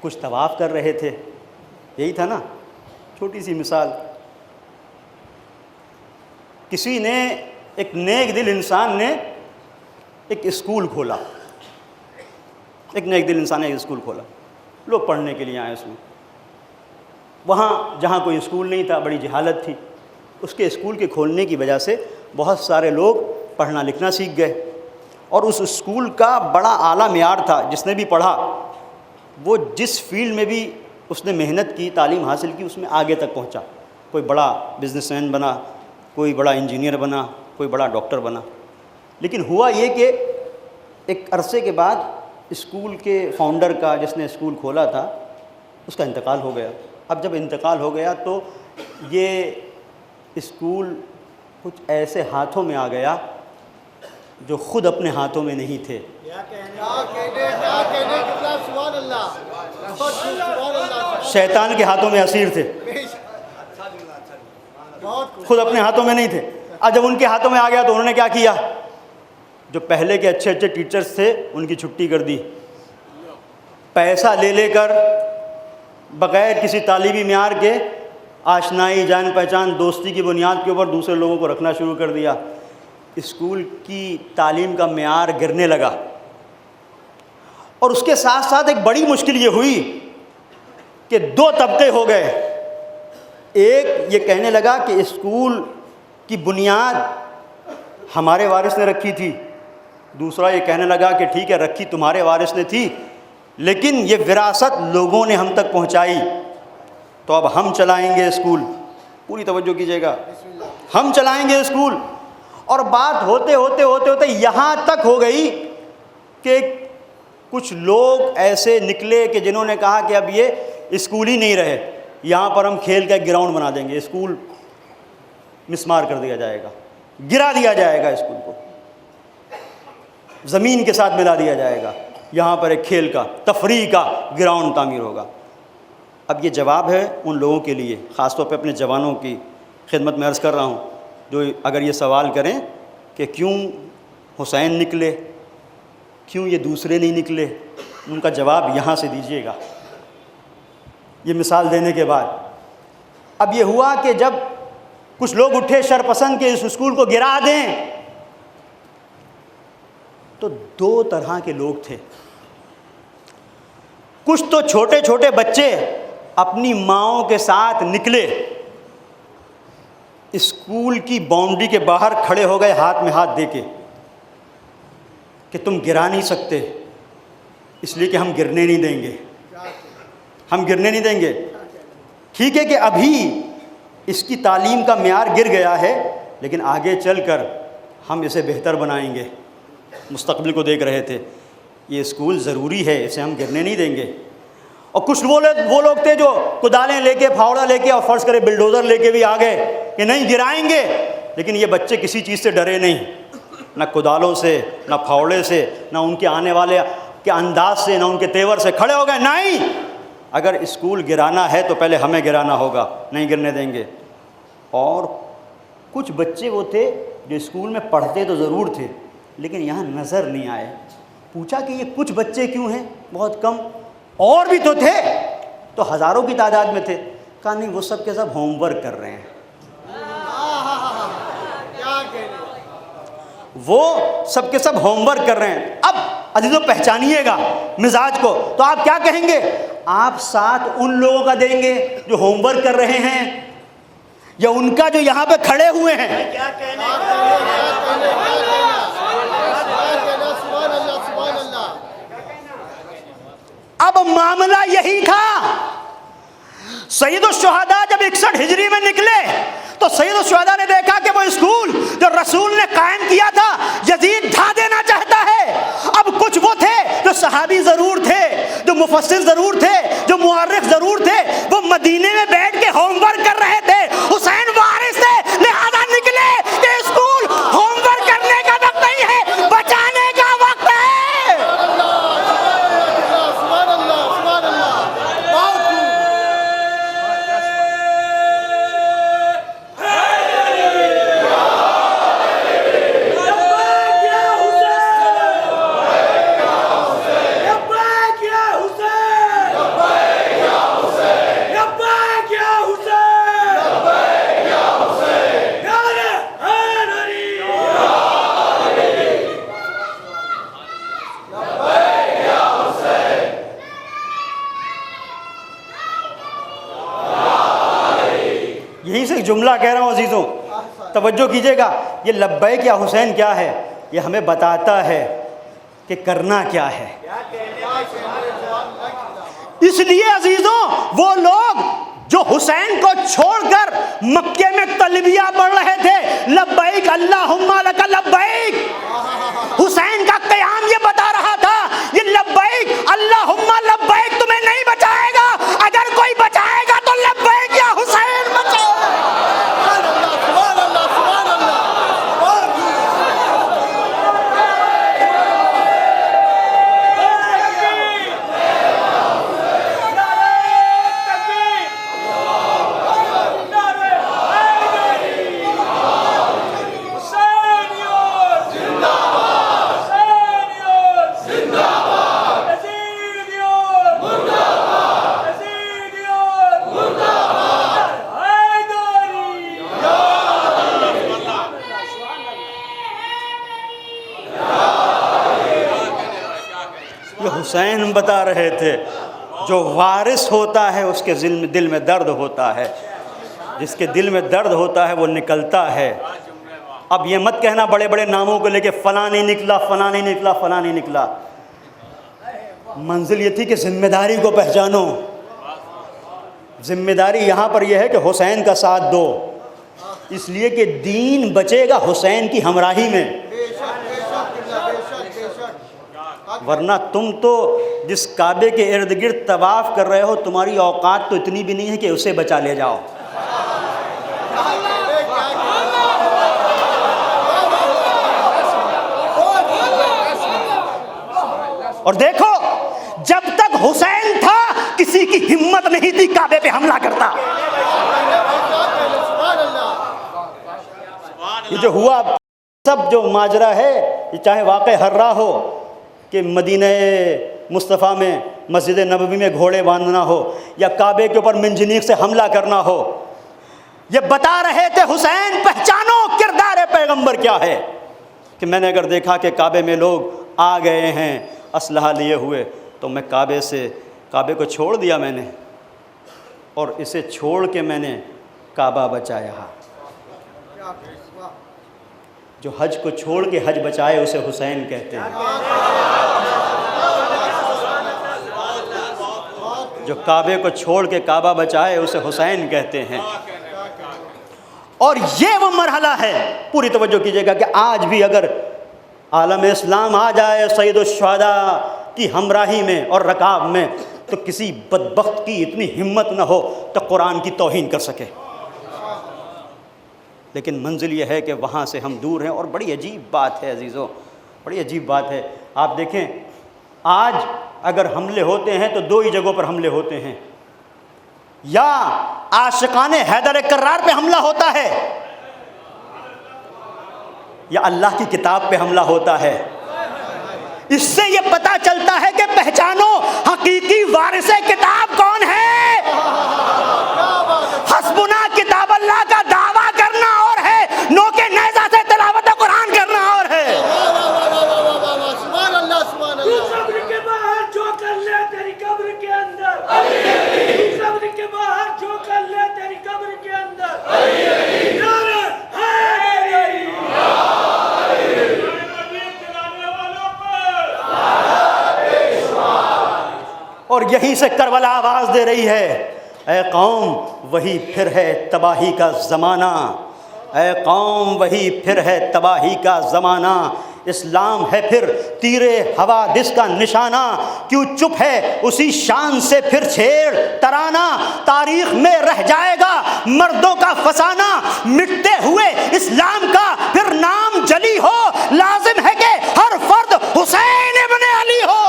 کچھ طواف کر رہے تھے۔ یہی تھا نا، چھوٹی سی مثال۔ کسی نے، ایک نیک دل انسان نے ایک اسکول کھولا، لوگ پڑھنے کے لیے آئے اس میں۔ وہاں جہاں کوئی اسکول نہیں تھا، بڑی جہالت تھی، اس کے اسکول کے کھولنے کی وجہ سے بہت سارے لوگ پڑھنا لکھنا سیکھ گئے، اور اس اسکول کا بڑا اعلیٰ معیار تھا۔ جس نے بھی پڑھا وہ جس فیلڈ میں بھی اس نے محنت کی، تعلیم حاصل کی، اس میں آگے تک پہنچا، کوئی بڑا بزنس مین بنا، کوئی بڑا انجینئر بنا، کوئی بڑا ڈاکٹر بنا۔ لیکن ہوا یہ کہ ایک عرصے کے بعد اسکول کے فاؤنڈر کا، جس نے اسکول کھولا تھا، اس کا انتقال ہو گیا۔ اب جب انتقال ہو گیا تو یہ اسکول کچھ ایسے ہاتھوں میں آ گیا جو خود اپنے ہاتھوں میں نہیں تھے، شیطان کے ہاتھوں میں اسیر تھے، خود اپنے ہاتھوں میں نہیں تھے۔ اب جب ان کے ہاتھوں میں آ گیا تو انہوں نے کیا کیا؟ جو پہلے کے اچھے اچھے ٹیچرز تھے ان کی چھٹی کر دی، پیسہ لے لے کر بغیر کسی تعلیمی معیار کے آشنائی، جان پہچان، دوستی کی بنیاد کے اوپر دوسرے لوگوں کو رکھنا شروع کر دیا۔ اسکول کی تعلیم کا معیار گرنے لگا، اور اس کے ساتھ ساتھ ایک بڑی مشکل یہ ہوئی کہ دو طبقے ہو گئے۔ ایک یہ کہنے لگا کہ اسکول کی بنیاد ہمارے وارث نے رکھی تھی، دوسرا یہ کہنے لگا کہ ٹھیک ہے رکھی تمہارے وارث نے تھی، لیکن یہ وراثت لوگوں نے ہم تک پہنچائی، تو اب ہم چلائیں گے اسکول۔ پوری توجہ کیجیے گا، ہم چلائیں گے اسکول۔ اور بات ہوتے ہوتے ہوتے ہوتے یہاں تک ہو گئی کہ کچھ لوگ ایسے نکلے کہ جنہوں نے کہا کہ اب یہ اسکول ہی نہیں رہے، یہاں پر ہم کھیل کا ایک گراؤنڈ بنا دیں گے، اسکول مسمار کر دیا جائے گا، گرا دیا جائے گا، اسکول کو زمین کے ساتھ ملا دیا جائے گا، یہاں پر ایک کھیل کا، تفریح کا گراؤنڈ تعمیر ہوگا۔ اب یہ جواب ہے ان لوگوں کے لیے، خاص طور پہ اپنے جوانوں کی خدمت میں عرض کر رہا ہوں، جو اگر یہ سوال کریں کہ کیوں حسین نکلے، کیوں یہ دوسرے نہیں نکلے، ان کا جواب یہاں سے دیجیے گا۔ یہ مثال دینے کے بعد اب یہ ہوا کہ جب کچھ لوگ اٹھے شرپسند کے اس اسکول کو گرا دیں، تو دو طرح کے لوگ تھے۔ کچھ تو چھوٹے چھوٹے بچے اپنی ماؤں کے ساتھ نکلے، اسکول کی باؤنڈری کے باہر کھڑے ہو گئے ہاتھ میں ہاتھ دے کے کہ تم گرا نہیں سکتے، اس لیے کہ ہم گرنے نہیں دیں گے، ہم گرنے نہیں دیں گے۔ ٹھیک ہے کہ ابھی اس کی تعلیم کا معیار گر گیا ہے، لیکن آگے چل کر ہم اسے بہتر بنائیں گے۔ مستقبل کو دیکھ رہے تھے، یہ اسکول ضروری ہے، اسے ہم گرنے نہیں دیں گے۔ اور کچھ وہ لوگ تھے جو کدالیں لے کے، پھاوڑا لے کے، اور فرض کرے بلڈوزر لے کے بھی آ گئے کہ نہیں گرائیں گے، لیکن یہ بچے کسی چیز سے ڈرے نہیں، نہ کدالوں سے، نہ پھاوڑے سے، نہ ان کے آنے والے کے انداز سے، نہ ان کے تیور سے، کھڑے ہو گئے، نہیں، اگر اسکول گرانا ہے تو پہلے ہمیں گرانا ہوگا، نہیں گرنے دیں گے۔ اور کچھ بچے وہ تھے جو اسکول میں پڑھتے تو ضرور تھے لیکن یہاں نظر نہیں آئے۔ پوچھا کہ یہ کچھ بچے کیوں ہیں بہت کم، اور بھی تو تھے، تو ہزاروں کی تعداد میں تھے۔ کہا نہیں، وہ سب کے سب ہوم ورک کر رہے ہیں، وہ سب کے سب ہوم ورک کر رہے ہیں۔ اب عزیزو پہچانیے گا مزاج کو، تو آپ کیا کہیں گے؟ آپ ساتھ ان لوگوں کا دیں گے جو ہوم ورک کر رہے ہیں، یا ان کا جو یہاں پہ کھڑے ہوئے ہیں؟ اب معاملہ یہی تھا۔ سید الشہداء جب 61 ہجری میں نکلے تو سید الشہداء نے دیکھا کہ وہ اسکول جو رسول نے قائم کیا تھا یزید ڈھا دینا چاہتا ہے۔ اب کچھ وہ تھے جو صحابی ضرور تھے، جو مفسر ضرور تھے، جو مورخ ضرور تھے، وہ مدینے میں بیٹھ کے ہوم ورک کر رہے تھے۔ حسین وارث تھے، لہذا نکلے کہ اسکول ہوم ورک کرنے کا وقت نہیں ہے، بچانے کا وقت ہے۔ یہیں سے جملہ کہہ رہا ہوں عزیزوں، توجہ کیجئے گا۔ یہ لبیک یا حسین کیا ہے؟ یہ ہمیں بتاتا ہے کہ کرنا کیا ہے۔ اس لیے عزیزوں وہ لوگ جو حسین کو چھوڑ کر مکے میں تلبیہ پڑھ رہے تھے، لبیک اللہم لک لبیک، حسین کا قیام یہ بتا رہا تھا یہ لبیک اللہم لبیک تمہیں نہیں بچائے گا، اگر کوئی بچائے گا تو لبیک یا حسین بچائے گا۔ حسین بتا رہے تھے جو وارث ہوتا ہے اس کے دل میں درد ہوتا ہے، جس کے دل میں درد ہوتا ہے وہ نکلتا ہے۔ اب یہ مت کہنا بڑے بڑے ناموں کو لے کے فلاں نہیں نکلا، فلاں نہیں نکلا، فلاں نہیں نکلا۔ منزل یہ تھی کہ ذمہ داری کو پہچانو۔ ذمہ داری یہاں پر یہ ہے کہ حسین کا ساتھ دو، اس لیے کہ دین بچے گا حسین کی ہمراہی میں، ورنہ تم تو جس کعبے کے ارد گرد طواف کر رہے ہو تمہاری اوقات تو اتنی بھی نہیں ہے کہ اسے بچا لے جاؤ۔ اور دیکھو جب تک حسین تھا کسی کی ہمت نہیں تھی کعبے پہ حملہ کرتا۔ یہ جو ہوا سب جو ماجرا ہے، یہ چاہے واقع ہررا ہو کہ مدینہ مصطفیٰ میں مسجد نبوی میں گھوڑے باندھنا ہو یا کعبے کے اوپر منجنیق سے حملہ کرنا ہو، یہ بتا رہے تھے حسین پہچانو کردار پیغمبر کیا ہے، کہ میں نے اگر دیکھا کہ کعبے میں لوگ آ گئے ہیں اسلحہ لیے ہوئے تو میں کعبے کو چھوڑ دیا میں نے، اور اسے چھوڑ کے میں نے کعبہ بچایا۔ جو حج کو چھوڑ کے حج بچائے اسے حسین کہتے ہیں، جو کعبے کو چھوڑ کے کعبہ بچائے اسے حسین کہتے ہیں۔ اور یہ وہ مرحلہ ہے، پوری توجہ کیجئے گا، کہ آج بھی اگر عالم اسلام آ جائے سید الشہداء کی ہمراہی میں اور رکاب میں تو کسی بدبخت کی اتنی ہمت نہ ہو تو قرآن کی توہین کر سکے، لیکن منزل یہ ہے کہ وہاں سے ہم دور ہیں۔ اور بڑی عجیب بات ہے عزیزو، بڑی عجیب بات ہے، آپ دیکھیں آج اگر حملے ہوتے ہیں تو دو ہی جگہوں پر حملے ہوتے ہیں، یا عاشقان حیدر کرار پہ حملہ ہوتا ہے یا اللہ کی کتاب پہ حملہ ہوتا ہے۔ اس سے یہ پتہ چلتا ہے کہ پہچانو حقیقی وارث کتاب کون ہے۔ حسبنا کتاب اللہ کا دعویٰ کرنا اور ہے، نو کے نیزہ سے تلاوت قرآن کرنا اور ہے۔ تو قبر کے باہر جو کر لے تیری قبر کے اندر، تو قبر کے باہر جو کر لے تیری قبر کے اندر، نعرہ حیدری، اور یہیں سے کربلا آواز دے رہی ہے، اے قوم وہی پھر ہے تباہی کا زمانہ، اے قوم وہی پھر ہے تباہی کا زمانہ، اسلام ہے پھر تیرے حوادث کا نشانہ، کیوں چپ ہے اسی شان سے پھر چھیڑ ترانہ، تاریخ میں رہ جائے گا مردوں کا فسانہ، مٹتے ہوئے اسلام کا پھر نام جلی ہو، لازم ہے کہ ہر فرد حسین ابن علی ہو۔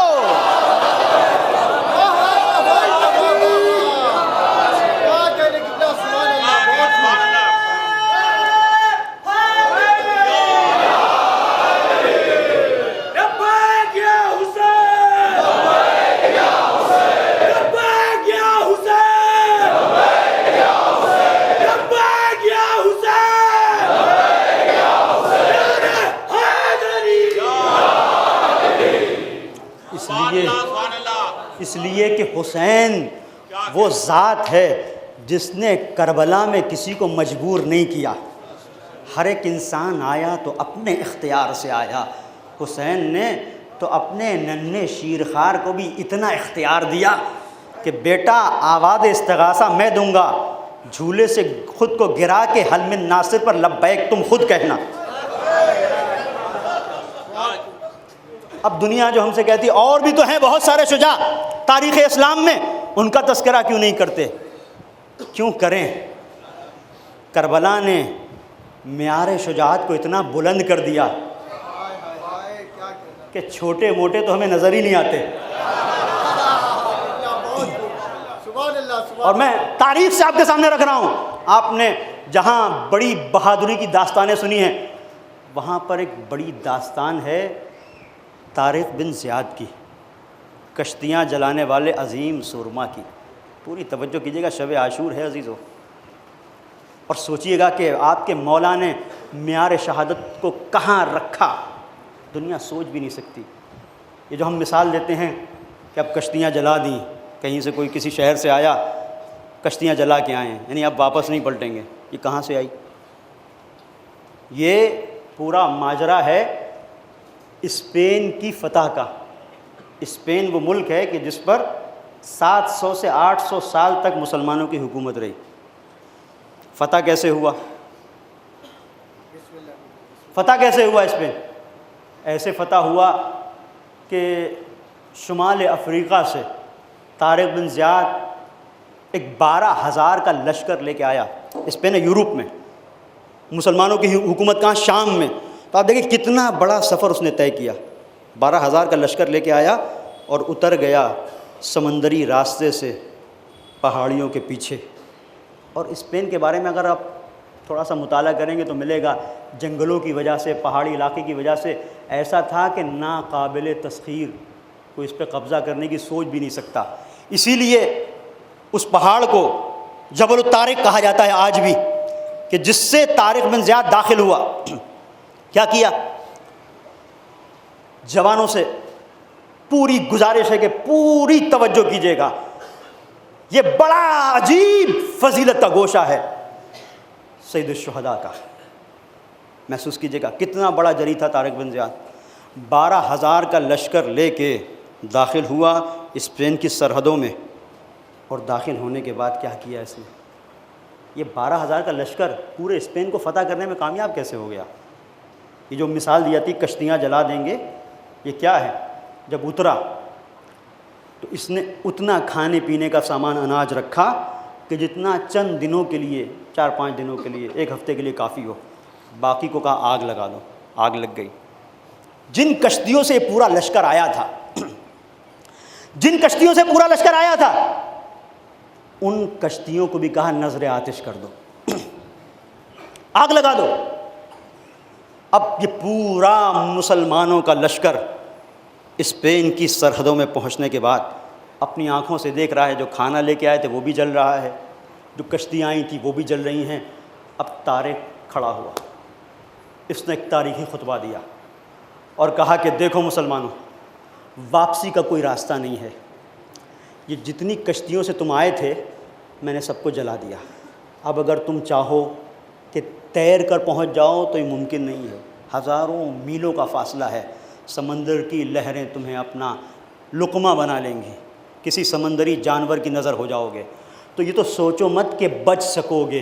اس لیے کہ حسین وہ ذات ہے جس نے کربلا میں کسی کو مجبور نہیں کیا، ہر ایک انسان آیا تو اپنے اختیار سے آیا، حسین نے تو اپنے ننھے شیرخوار کو بھی اتنا اختیار دیا کہ بیٹا آواز استغاثہ میں دوں گا، جھولے سے خود کو گرا کے حل من ناصر پر لبیک تم خود کہنا۔ اب دنیا جو ہم سے کہتی اور بھی تو ہیں بہت سارے شجاع تاریخ اسلام میں، ان کا تذکرہ کیوں نہیں کرتے؟ کیوں کریں؟ کربلا نے معیار شجاعت کو اتنا بلند کر دیا کہ چھوٹے موٹے تو ہمیں نظر ہی نہیں آتے۔ اور میں تاریخ سے آپ کے سامنے رکھ رہا ہوں، آپ نے جہاں بڑی بہادری کی داستانیں سنی ہیں، وہاں پر ایک بڑی داستان ہے طارق بن زیاد کی، کشتیاں جلانے والے عظیم سورما کی۔ پوری توجہ کیجیے گا، شب عاشور ہے عزیزو، اور سوچئے گا کہ آپ کے مولا نے معیار شہادت کو کہاں رکھا، دنیا سوچ بھی نہیں سکتی۔ یہ جو ہم مثال دیتے ہیں کہ اب کشتیاں جلا دیں، کہیں سے کوئی کسی شہر سے آیا کشتیاں جلا کے آئے ہیں، یعنی اب واپس نہیں پلٹیں گے، یہ کہاں سے آئی؟ یہ پورا ماجرا ہے اسپین کی فتح کا۔ اسپین وہ ملک ہے کہ جس پر 700 سے 800 سال تک مسلمانوں کی حکومت رہی۔ فتح کیسے ہوا؟ فتح کیسے ہوا اسپین؟ ایسے فتح ہوا کہ شمال افریقہ سے طارق بن زیاد ایک 12,000 کا لشکر لے کے آیا۔ اسپین ہے یورپ میں، مسلمانوں کی حکومت کہاں؟ شام میں۔ تو آپ دیکھیں کتنا بڑا سفر اس نے طے کیا۔ 12,000 کا لشکر لے کے آیا اور اتر گیا سمندری راستے سے پہاڑیوں کے پیچھے۔ اور اسپین کے بارے میں اگر آپ تھوڑا سا مطالعہ کریں گے تو ملے گا جنگلوں کی وجہ سے، پہاڑی علاقے کی وجہ سے ایسا تھا کہ ناقابل تسخیر، کوئی اس پہ قبضہ کرنے کی سوچ بھی نہیں سکتا۔ اسی لیے اس پہاڑ کو جبل الطارق کہا جاتا ہے آج بھی، کہ جس سے طارق بن زیاد داخل ہوا۔ کیا کیا؟ جوانوں سے پوری گزارش ہے کہ پوری توجہ کیجیے گا، یہ بڑا عجیب فضیلت کا گوشہ ہے سید الشہداء کا۔ محسوس کیجیے گا کتنا بڑا جری تھا طارق بن زیاد۔ 12,000 کا لشکر لے کے داخل ہوا اسپین کی سرحدوں میں، اور داخل ہونے کے بعد کیا کیا اس نے؟ یہ 12,000 کا لشکر پورے اسپین کو فتح کرنے میں کامیاب کیسے ہو گیا؟ یہ جو مثال دی جاتی کشتیاں جلا دیں گے، یہ کیا ہے؟ جب اترا تو اس نے اتنا کھانے پینے کا سامان اناج رکھا کہ جتنا چند دنوں کے لیے، 4-5 دنوں کے لیے، 1 ہفتے کے لیے کافی ہو۔ باقی کو کہا آگ لگا دو، آگ لگ گئی۔ جن کشتیوں سے پورا لشکر آیا تھا، جن کشتیوں سے پورا لشکر آیا تھا، ان کشتیوں کو بھی کہا نظر آتش کر دو، آگ لگا دو۔ اب یہ پورا مسلمانوں کا لشکر اسپین کی سرحدوں میں پہنچنے کے بعد اپنی آنکھوں سے دیکھ رہا ہے، جو کھانا لے کے آئے تھے وہ بھی جل رہا ہے، جو کشتیاں آئی تھیں وہ بھی جل رہی ہیں۔ اب طارق کھڑا ہوا، اس نے ایک تاریخی خطبہ دیا اور کہا کہ دیکھو مسلمانوں، واپسی کا کوئی راستہ نہیں ہے، یہ جتنی کشتیوں سے تم آئے تھے میں نے سب کو جلا دیا، اب اگر تم چاہو کہ تیر کر پہنچ جاؤ تو یہ ممکن نہیں ہے، ہزاروں میلوں کا فاصلہ ہے، سمندر کی لہریں تمہیں اپنا لقمہ بنا لیں گی، کسی سمندری جانور کی نظر ہو جاؤ گے، تو یہ تو سوچو مت کہ بچ سکو گے،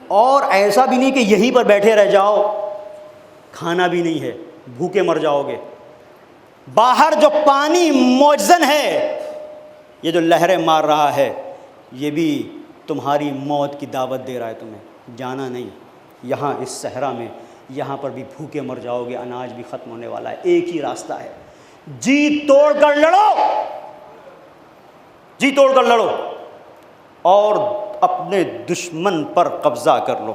اور ایسا بھی نہیں کہ یہیں پر بیٹھے رہ جاؤ، کھانا بھی نہیں ہے، بھوکے مر جاؤ گے، باہر جو پانی موجزن ہے، یہ جو لہریں مار رہا ہے، یہ بھی تمہاری موت کی دعوت دے رہا ہے، تمہیں جانا نہیں، یہاں اس صحرا میں یہاں پر بھی بھوکے مر جاؤ گے، اناج بھی ختم ہونے والا ہے، ایک ہی راستہ ہے، جی توڑ کر لڑو، جی توڑ کر لڑو اور اپنے دشمن پر قبضہ کر لو،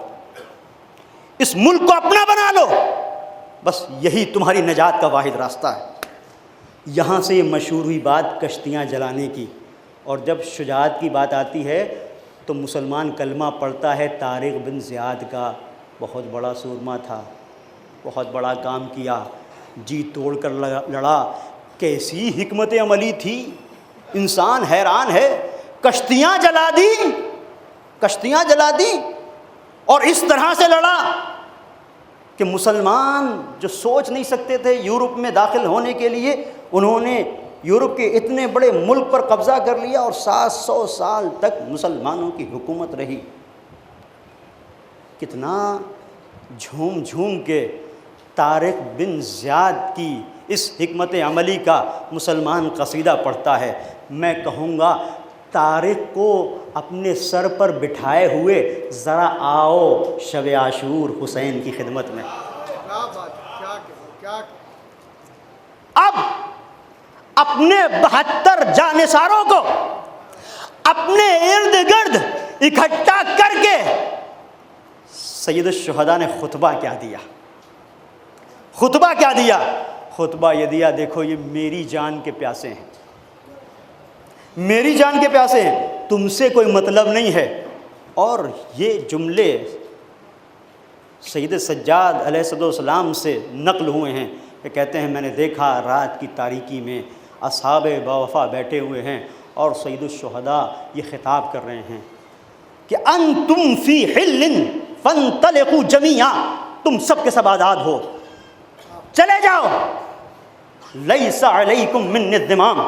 اس ملک کو اپنا بنا لو، بس یہی تمہاری نجات کا واحد راستہ ہے۔ یہاں سے یہ مشہور ہوئی بات کشتیاں جلانے کی، اور جب شجاعت کی بات آتی ہے تو مسلمان کلمہ پڑھتا ہے طارق بن زیاد کا، بہت بڑا سورما تھا، بہت بڑا کام کیا، جی توڑ کر لڑا، کیسی حکمت عملی تھی، انسان حیران ہے، کشتیاں جلا دی، کشتیاں جلا دی، اور اس طرح سے لڑا کہ مسلمان جو سوچ نہیں سکتے تھے یورپ میں داخل ہونے کے لیے، انہوں نے یورپ کے اتنے بڑے ملک پر قبضہ کر لیا اور 700 سال تک مسلمانوں کی حکومت رہی۔ کتنا جھوم جھوم کے طارق بن زیاد کی اس حکمت عملی کا مسلمان قصیدہ پڑھتا ہے۔ میں کہوں گا طارق کو اپنے سر پر بٹھائے ہوئے ذرا آؤ شب عاشور حسین کی خدمت میں۔ اب اپنے 72 جانثاروں کو اپنے ارد گرد اکٹھا کر کے سید الشہداء نے خطبہ کیا دیا؟ خطبہ کیا دیا؟ خطبہ یہ دیا، دیکھو یہ میری جان کے پیاسے ہیں، میری جان کے پیاسے ہیں، تم سے کوئی مطلب نہیں ہے۔ اور یہ جملے سید سجاد علیہ السلام سے نقل ہوئے ہیں کہ کہتے ہیں میں نے دیکھا رات کی تاریکی میں اصحاب باوفا بیٹھے ہوئے ہیں اور سید الشہداء یہ خطاب کر رہے ہیں کہ انتم فی حل فانطلقوا جمیعا، تم سب کے سب آزاد ہو، چلے جاؤ، لیس علیکم من الذمام،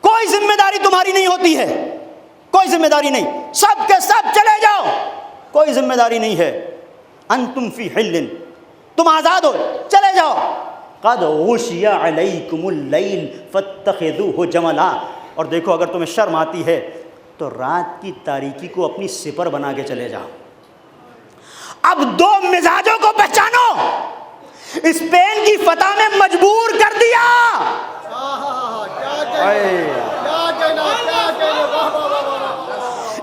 کوئی ذمہ داری تمہاری نہیں ہوتی ہے، کوئی ذمہ داری نہیں، سب کے سب چلے جاؤ، کوئی ذمہ داری نہیں ہے۔ انتم فی حل، تم آزاد ہو، چلے جاؤ۔ قد غشی علیکم اللیل فاتخذوہ جملا، اور دیکھو اگر تمہیں شرم آتی ہے تو رات کی تاریکی کو اپنی سپر بنا کے چلے جاؤ۔ اب دو مزاجوں کو پہچانو، اسپین کی فتح میں مجبور کر دیا،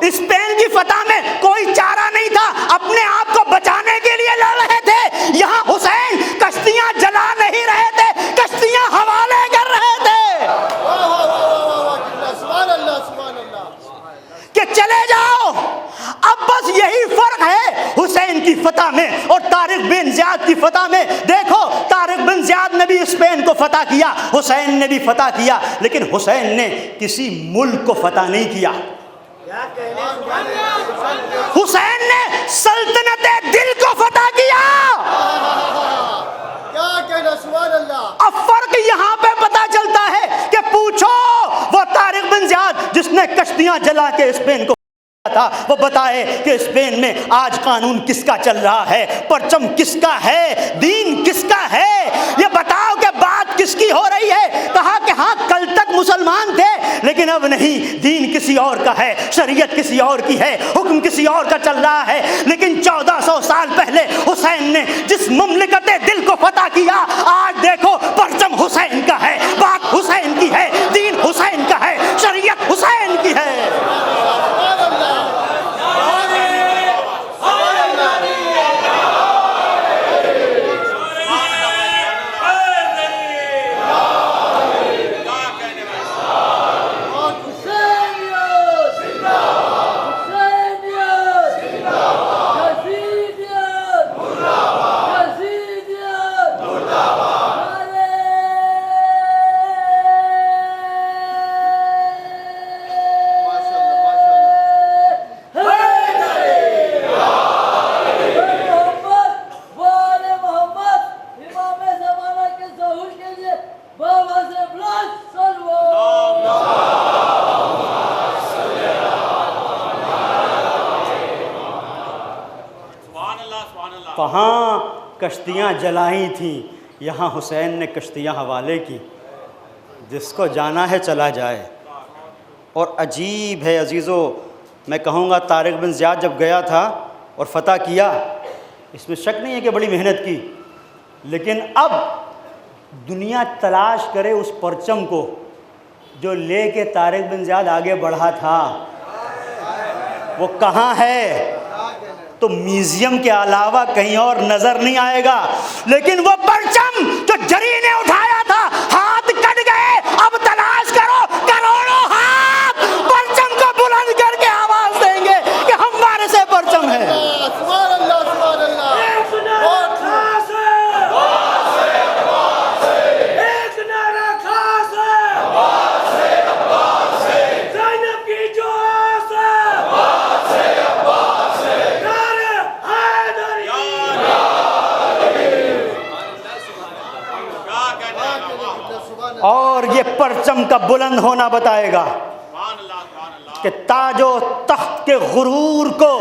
اسپین کی فتح میں کوئی چارہ نہیں تھا، اپنے آپ کو بچانے کے لیے لڑ رہے تھے۔ یہاں حسین کشتیاں جلا نہیں رہے تھے، کشتیاں حوالے کر رہے تھے کہ چلے جاؤ۔ اب بس یہی فرق ہے حسین کی فتح میں اور طارق بن زیاد کی فتح میں۔ دیکھو طارق بن زیاد نے بھی اسپین کو فتح کیا، حسین نے بھی فتح کیا، لیکن حسین نے کسی ملک کو فتح نہیں کیا، حسین نے سلطنت دل کو فتح کیا۔ اب فرق یہاں پہ پتا چلتا ہے کہ پوچھو وہ طارق بن زیاد جس نے کشتیاں جلا کے اسپین کو تھا، وہ بتائے کہ اسپین میں آج قانون کس کا چل رہا ہے، پرچم کس کا ہے، دین کس کا ہے، یہ بتاؤ کہ بات کس کی ہو رہی ہے۔ کہا کہ ہاں کل تک مسلمان تھے لیکن اب نہیں، دین کسی اور کا ہے، شریعت کسی اور کی ہے، حکم کسی اور کا چل رہا ہے۔ لیکن 1400 سال پہلے حسین نے جس مملکت دل کو فتح کیا، آج دیکھو پرچم حسین کا ہے، بات حسین کی ہے، دین حسین کا ہے، شریعت حسین کی ہے۔ وہاں کشتیاں جلائی تھیں، یہاں حسین نے کشتیاں حوالے کی، جس کو جانا ہے چلا جائے۔ اور عجیب ہے عزیزو، میں کہوں گا طارق بن زیاد جب گیا تھا اور فتح کیا، اس میں شک نہیں ہے کہ بڑی محنت کی، لیکن اب دنیا تلاش کرے اس پرچم کو جو لے کے طارق بن زیاد آگے بڑھا تھا، وہ کہاں ہے؟ تو میوزیم کے علاوہ کہیں اور نظر نہیں آئے گا، لیکن وہ پرچم جو جری نے اٹھایا تھا، ہاتھ کٹ گئے، اب تلاش کرو، کروڑوں ہاتھ پرچم کو بلند کر کے آواز دیں گے کہ ہمارے سے پرچم ہے۔ پرچم کا بلند ہونا بتائے گا کہ تاج و تخت کے غرور کو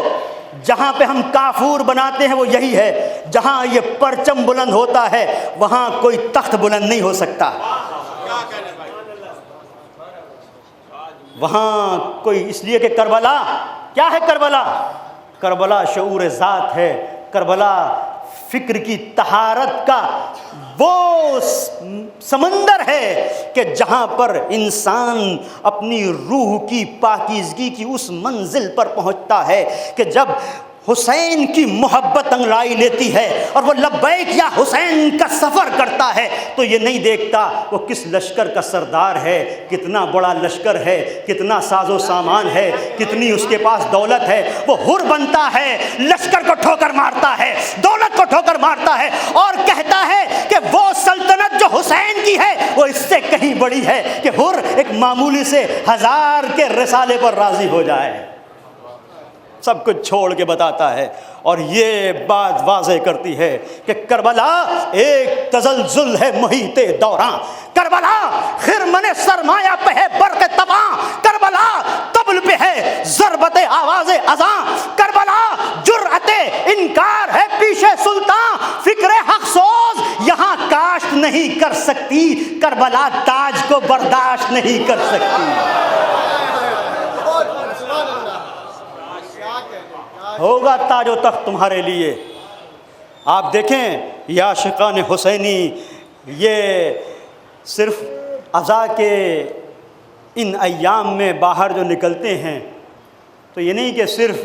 جہاں پہ ہم کافور بناتے ہیں وہ یہی ہے، جہاں یہ پرچم بلند ہوتا ہے وہاں کوئی تخت بلند نہیں ہو سکتا، وہاں کوئی، اس لیے کہ کربلا کیا ہے؟ کربلا شعور ذات ہے، کربلا فکر کی طہارت کا وہ سمندر ہے کہ جہاں پر انسان اپنی روح کی پاکیزگی کی اس منزل پر پہنچتا ہے کہ جب حسین کی محبت انگڑائی لیتی ہے اور وہ لبیک یا حسین کا سفر کرتا ہے تو یہ نہیں دیکھتا وہ کس لشکر کا سردار ہے، کتنا بڑا لشکر ہے، کتنا ساز و سامان ہے، کتنی اس کے پاس دولت ہے، وہ حر بنتا ہے، لشکر کو ٹھوکر مارتا ہے، دولت کو ٹھوکر مارتا ہے اور کہتا ہے کہ وہ سلطنت جو حسین کی ہے وہ اس سے کہیں بڑی ہے کہ حر ایک معمولی سے 1000 کے رسالے پر راضی ہو جائے، سب کچھ چھوڑ کے بتاتا ہے۔ اور یہ بات واضح کرتی ہے کہ کربلا ایک تزلزل ہے محیط دوراں، کربلا خرمن سرمایہ پہ ہے برق تباں، کربلا طبل پہ ہے ضربت آواز اذاں، کربلا جرأت انکار ہے پیشے سلطان، فکر حق سوز یہاں کاشت نہیں کر سکتی، کربلا تاج کو برداشت نہیں کر سکتی۔ ہوگا تاج و تخت تمہارے لیے۔ آپ دیکھیں یہ عاشقان حسینی یہ صرف عزا کے ان ایام میں باہر جو نکلتے ہیں تو یہ نہیں کہ صرف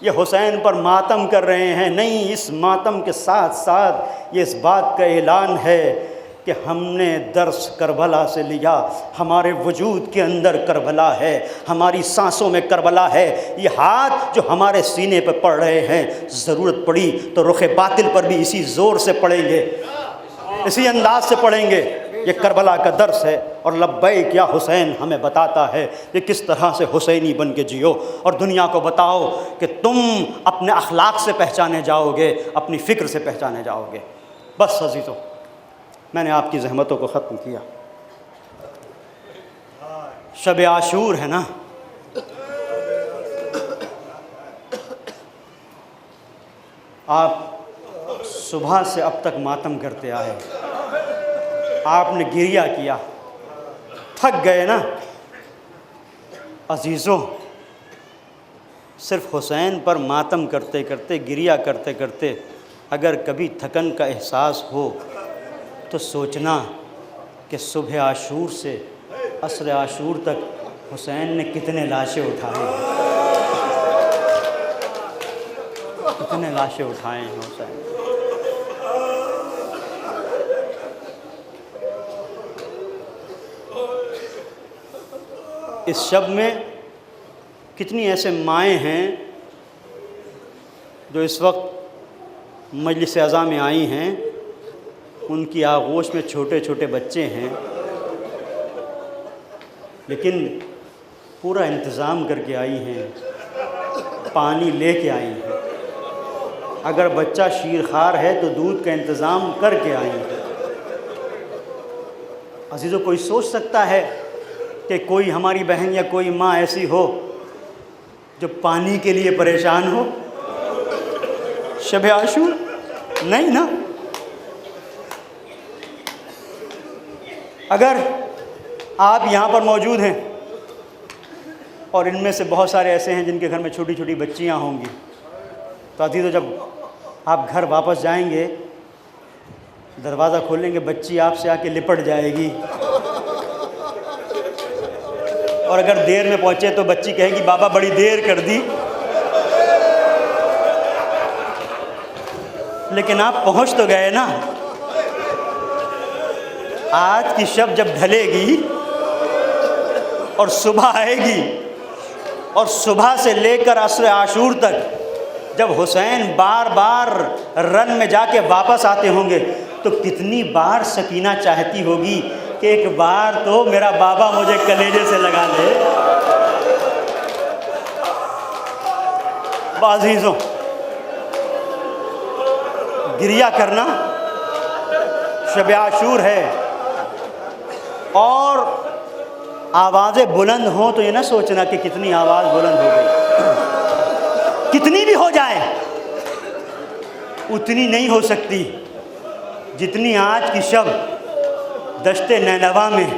یہ حسین پر ماتم کر رہے ہیں، نہیں، اس ماتم کے ساتھ ساتھ یہ اس بات کا اعلان ہے کہ ہم نے درس کربلا سے لیا، ہمارے وجود کے اندر کربلا ہے، ہماری سانسوں میں کربلا ہے، یہ ہاتھ جو ہمارے سینے پہ پڑ رہے ہیں ضرورت پڑی تو رخ باطل پر بھی اسی زور سے پڑیں گے، اسی انداز سے پڑیں گے۔ یہ کربلا کا درس ہے اور لبیک یا حسین ہمیں بتاتا ہے کہ کس طرح سے حسینی بن کے جیو اور دنیا کو بتاؤ کہ تم اپنے اخلاق سے پہچانے جاؤ گے، اپنی فکر سے پہچانے جاؤ گے۔ بس عزیزو، میں نے آپ کی زحمتوں کو ختم کیا۔ شب عاشور ہے نا، آپ صبح سے اب تک ماتم کرتے آئے، آپ نے گریہ کیا، تھک گئے نا عزیزو۔ صرف حسین پر ماتم کرتے کرتے، گریہ کرتے کرتے اگر کبھی تھکن کا احساس ہو تو سوچنا کہ صبح عاشور سے عصر عاشور تک حسین نے کتنے لاشیں اٹھائے ہیں، کتنے لاشیں اٹھائے ہیں حسین۔ اس شب میں کتنی ایسے مائیں ہیں جو اس وقت مجلس اعزاء میں آئی ہیں، ان کی آغوش میں چھوٹے چھوٹے بچے ہیں، لیکن پورا انتظام کر کے آئی ہیں، پانی لے کے آئی ہیں، اگر بچہ شیرخوار ہے تو دودھ کا انتظام کر کے آئی ہیں۔ عزیزو، کوئی سوچ سکتا ہے کہ کوئی ہماری بہن یا کوئی ماں ایسی ہو جو پانی کے لیے پریشان ہو شب عاشور؟ نہیں نا۔ اگر آپ یہاں پر موجود ہیں اور ان میں سے بہت سارے ایسے ہیں جن کے گھر میں چھوٹی چھوٹی بچیاں ہوں گی تو عزیزو، جب آپ گھر واپس جائیں گے دروازہ کھولیں گے، بچی آپ سے آ کے لپٹ جائے گی، اور اگر دیر میں پہنچے تو بچی کہے گی بابا بڑی دیر کر دی، لیکن آپ پہنچ تو گئے نا۔ آج کی شب جب ڈھلے گی اور صبح آئے گی اور صبح سے لے کر عصر عاشور تک جب حسین بار بار رن میں جا کے واپس آتے ہوں گے تو کتنی بار سکینہ چاہتی ہوگی کہ ایک بار تو میرا بابا مجھے کلیجے سے لگا لے۔ عزیزوں، گریہ کرنا شب عاشور ہے اور آوازیں بلند ہوں تو یہ نہ سوچنا کہ کتنی آواز بلند ہو گئی، کتنی بھی ہو جائے اتنی نہیں ہو سکتی جتنی آج کی شب دشت نینوا میں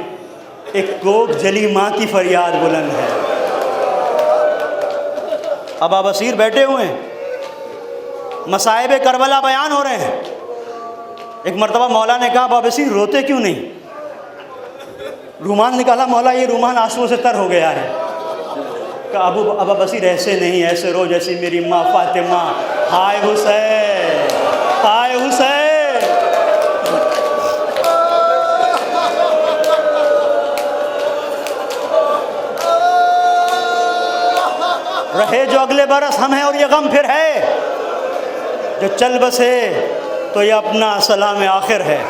ایک کوک جلی ماں کی فریاد بلند ہے۔ ابا بصیر بیٹھے ہوئے ہیں، مصائب کربلا بیان ہو رہے ہیں۔ ایک مرتبہ مولا نے کہا ابا بصیر روتے کیوں نہیں؟ رومان نکالا، مولا یہ رومان آنسوؤں سے تر ہو گیا ہے۔ کہا ابا بصیر ایسے نہیں، ایسے رو جیسی میری ماں فاطمہ، ہائے حسین ہائے حسین۔ رہے جو اگلے برس ہم ہیں اور یہ غم پھر ہے، جو چل بسے تو یہ اپنا سلام آخر ہے۔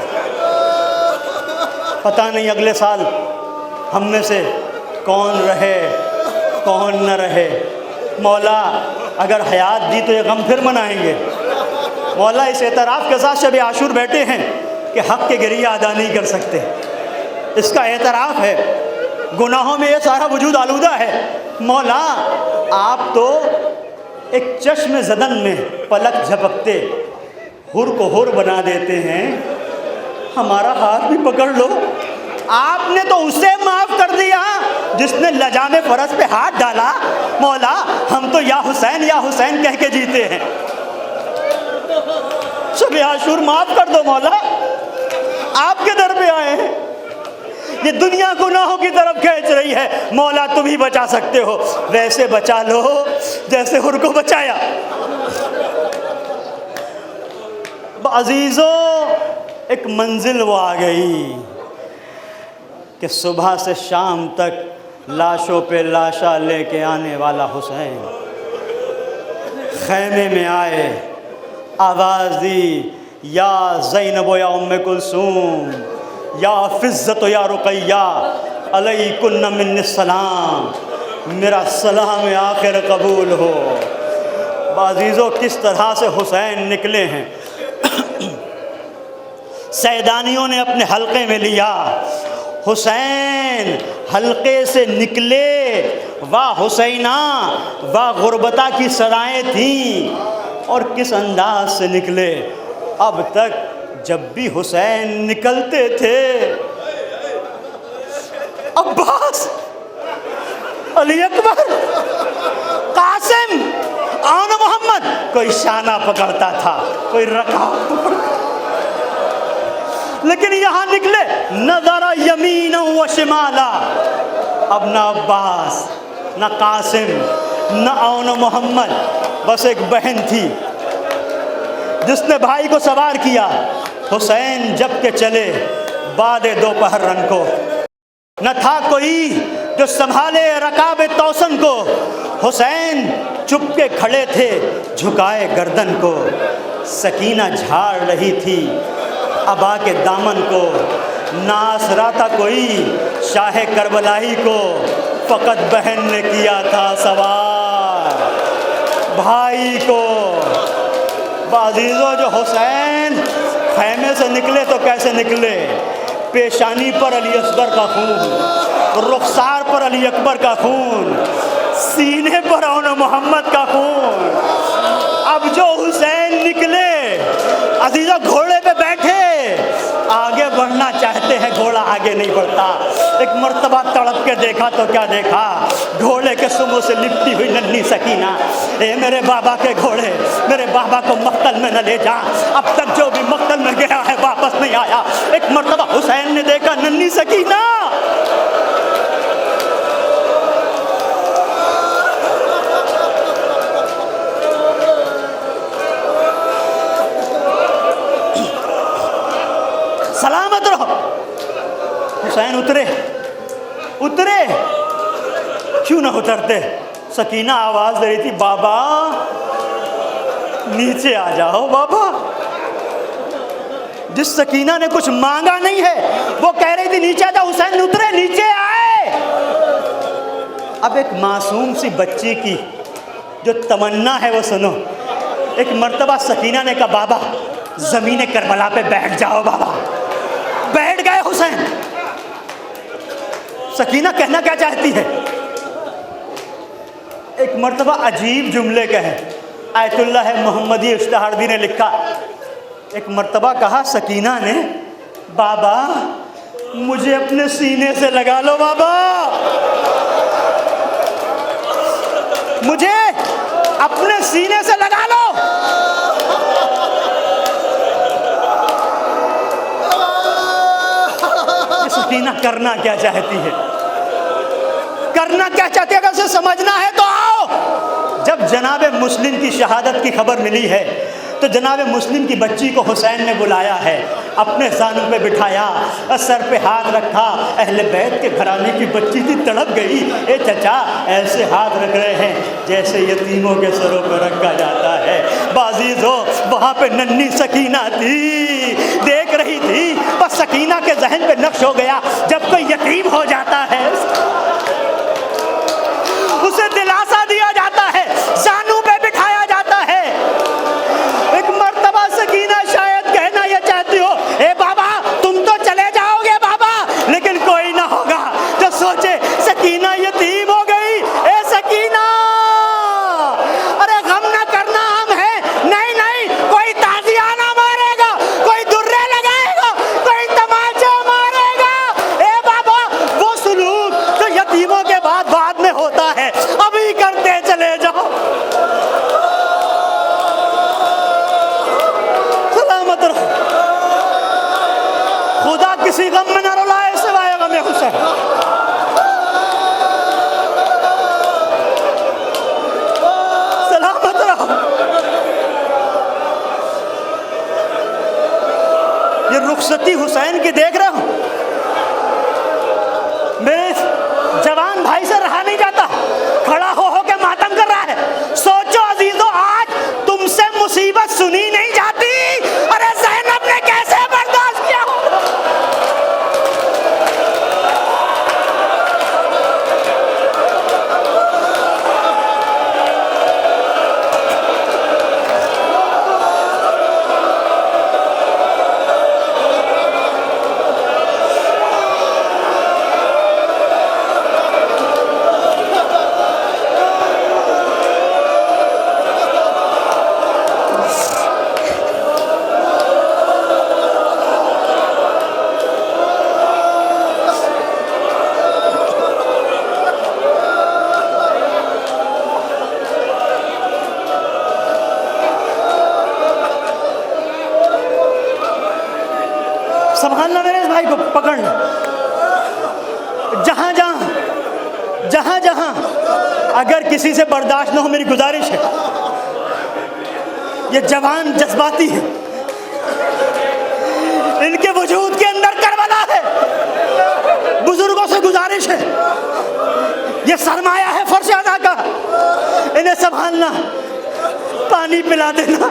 پتہ نہیں اگلے سال ہم میں سے کون رہے کون نہ رہے، مولا اگر حیات دی تو یہ غم پھر منائیں گے۔ مولا اس اعتراف کے ساتھ شب عاشور بیٹھے ہیں کہ حق کے گریہ ادا نہیں کر سکتے، اس کا اعتراف ہے، گناہوں میں یہ سارا وجود آلودہ ہے۔ مولا آپ تو ایک چشم زدن میں پلک جھپکتے حر کو حر بنا دیتے ہیں، ہمارا ہاتھ بھی پکڑ لو۔ آپ نے تو اسے معاف کر دیا جس نے لجام فرس پہ ہاتھ ڈالا۔ مولا ہم تو یا حسین کہہ کے جیتے ہیں، شب عاشور معاف کر دو مولا، آپ کے در پہ آئے ہیں، یہ دنیا گناہوں کی طرف کھینچ رہی ہے، مولا تم ہی بچا سکتے ہو، ویسے بچا لو جیسے حر کو بچایا۔ عزیزوں ایک منزل وہ آ گئی کہ صبح سے شام تک لاشوں پہ لاشا لے کے آنے والا حسین خیمے میں آئے، آواز دی یا زینب و یا ام کلثوم یا فضت و یا رقیہ علیکن من السلام، میرا سلام آخر قبول ہو۔ عزیزوں کس طرح سے حسین نکلے ہیں، سیدانیوں نے اپنے حلقے میں لیا، حسین حلقے سے نکلے، واہ حسینہ واہ غربتہ کی صدائیں تھیں، اور کس انداز سے نکلے۔ اب تک جب بھی حسین نکلتے تھے عباس، علی اکبر، قاسم، آن محمد، کوئی شانہ پکڑتا تھا، کوئی رکاب پکڑتا تھا، لیکن یہاں نکلے نظر یمینا و شمالا، اب نہ عباس نہ قاسم نہ آن محمد، بس ایک بہن تھی جس نے بھائی کو سوار کیا۔ حسین جب کے چلے بعد دوپہر رنگ کو، نہ تھا کوئی جو سنبھالے رکاب توسن کو، حسین چپ کے کھڑے تھے جھکائے گردن کو، سکینہ جھاڑ رہی تھی ابا کے دامن کو، نہ آسرا تھا کوئی شاہ کربلائی کو، فقط بہن نے کیا تھا سوار بھائی کو۔ عزیزوں جو حسین خیمے سے نکلے تو کیسے نکلے، پیشانی پر علی اصغر کا خون، رخسار پر علی اکبر کا خون، سینے پر آن محمد کا خون۔ اب جو حسین نکلے عزیزوں گھوڑے پہ بیٹھے آگے بڑھنا چاہتے ہیں، گھوڑا آگے نہیں بڑھتا۔ ایک مرتبہ تڑپ کے دیکھا تو کیا دیکھا، گھوڑے کے سموں سے لپٹی ہوئی ننھی سکینہ، اے میرے بابا کے گھوڑے میرے بابا کو مقتل میں نہ لے جا، اب تک جو بھی مقتل میں گیا ہے واپس نہیں آیا۔ ایک مرتبہ حسین نے دیکھا ننھی سکینہ، سلامت رہو۔ حسین اترے، کیوں نہ اترتے؟ سکینہ آواز دے رہی تھی بابا نیچے آ جاؤ بابا۔ جس سکینہ نے کچھ مانگا نہیں ہے وہ کہہ رہی تھی نیچے آ جاؤ، حسین اترے، نیچے آئے۔ اب ایک معصوم سی بچی کی جو تمنا ہے وہ سنو۔ ایک مرتبہ سکینہ نے کہا بابا زمین کربلا پہ بیٹھ جاؤ بابا، بیٹھ گئے حسین۔ سکینہ کہنا کیا چاہتی ہے؟ ایک مرتبہ عجیب جملے کا ہے، آیت اللہ محمدی اشتہاردی نے لکھا، ایک مرتبہ کہا سکینہ نے، بابا مجھے اپنے سینے سے لگا لو، بابا مجھے اپنے سینے سے لگا لو۔ یہ سکینہ کرنا کیا چاہتی ہے؟ کرنا کیا چاہتی ہے؟ اگر اسے سمجھنا ہے تو آؤ۔ جب جناب مسلم کی شہادت کی خبر ملی ہے تو جناب مسلم کی بچی کو حسین نے بلایا ہے، اپنے زانوں پہ بٹھایا، سر پہ ہاتھ رکھا۔ اہل بیت کے گھرانے کی بچی تھی، تڑپ گئی۔ اے چچا ایسے ہاتھ رکھ رہے ہیں جیسے یتیموں کے سروں پہ رکھا جاتا ہے۔ بعزیزو وہاں پہ ننھی سکینہ تھی، دیکھ رہی تھی، بس سکینہ کے ذہن پہ نقش ہو گیا جب کوئی یتیم ہو جاتا ہے اسے دلاسا دیا جاتا ہے، زانوں پہ بٹھایا جاتا ہے۔ ایک مرتبہ سکینہ شاید کہنا یہ چاہتی ہو، اے بابا تم تو چلے جاؤ گے بابا، لیکن کوئی نہ ہوگا جو سوچے سکینہ یتیم ہو گئی۔ اے سکینہ ارے غم نہ کرنا، ہم ہے نہیں نہیں، کوئی تازیہ نہ مارے گا، کوئی درے لگائے گا، کوئی تماچا مارے گا۔ اے بابا وہ سلوک جو یتیموں کے بعد میں ہوتا ہے ابھی کرتے چلے جاؤ۔ سلامت رہو، خدا کسی غم میں نہ رلائے سوائے غم حسین۔ سلامت رہو۔ یہ رخصتی حسین کی دیکھ رہے ہو، میرے جوان بھائی سے رہا نہیں جاتا، کھڑا ہو کے ماتم کر رہا ہے۔ سوچو عزیزو آج تم سے مصیبت سنی نہیں جاتی، ارے زینب نے کیسے برداشت کیا ہو۔ سنبھالنا میرے اس بھائی کو، پکڑنا۔ جہاں جہاں اگر کسی سے برداشت نہ ہو، میری گزارش ہے، یہ جوان جذباتی ہے، ان کے وجود کے اندر کربلا ہے، بزرگوں سے گزارش ہے، یہ سرمایہ ہے فرش ادا کا، انہیں سنبھالنا، پانی پلا دینا۔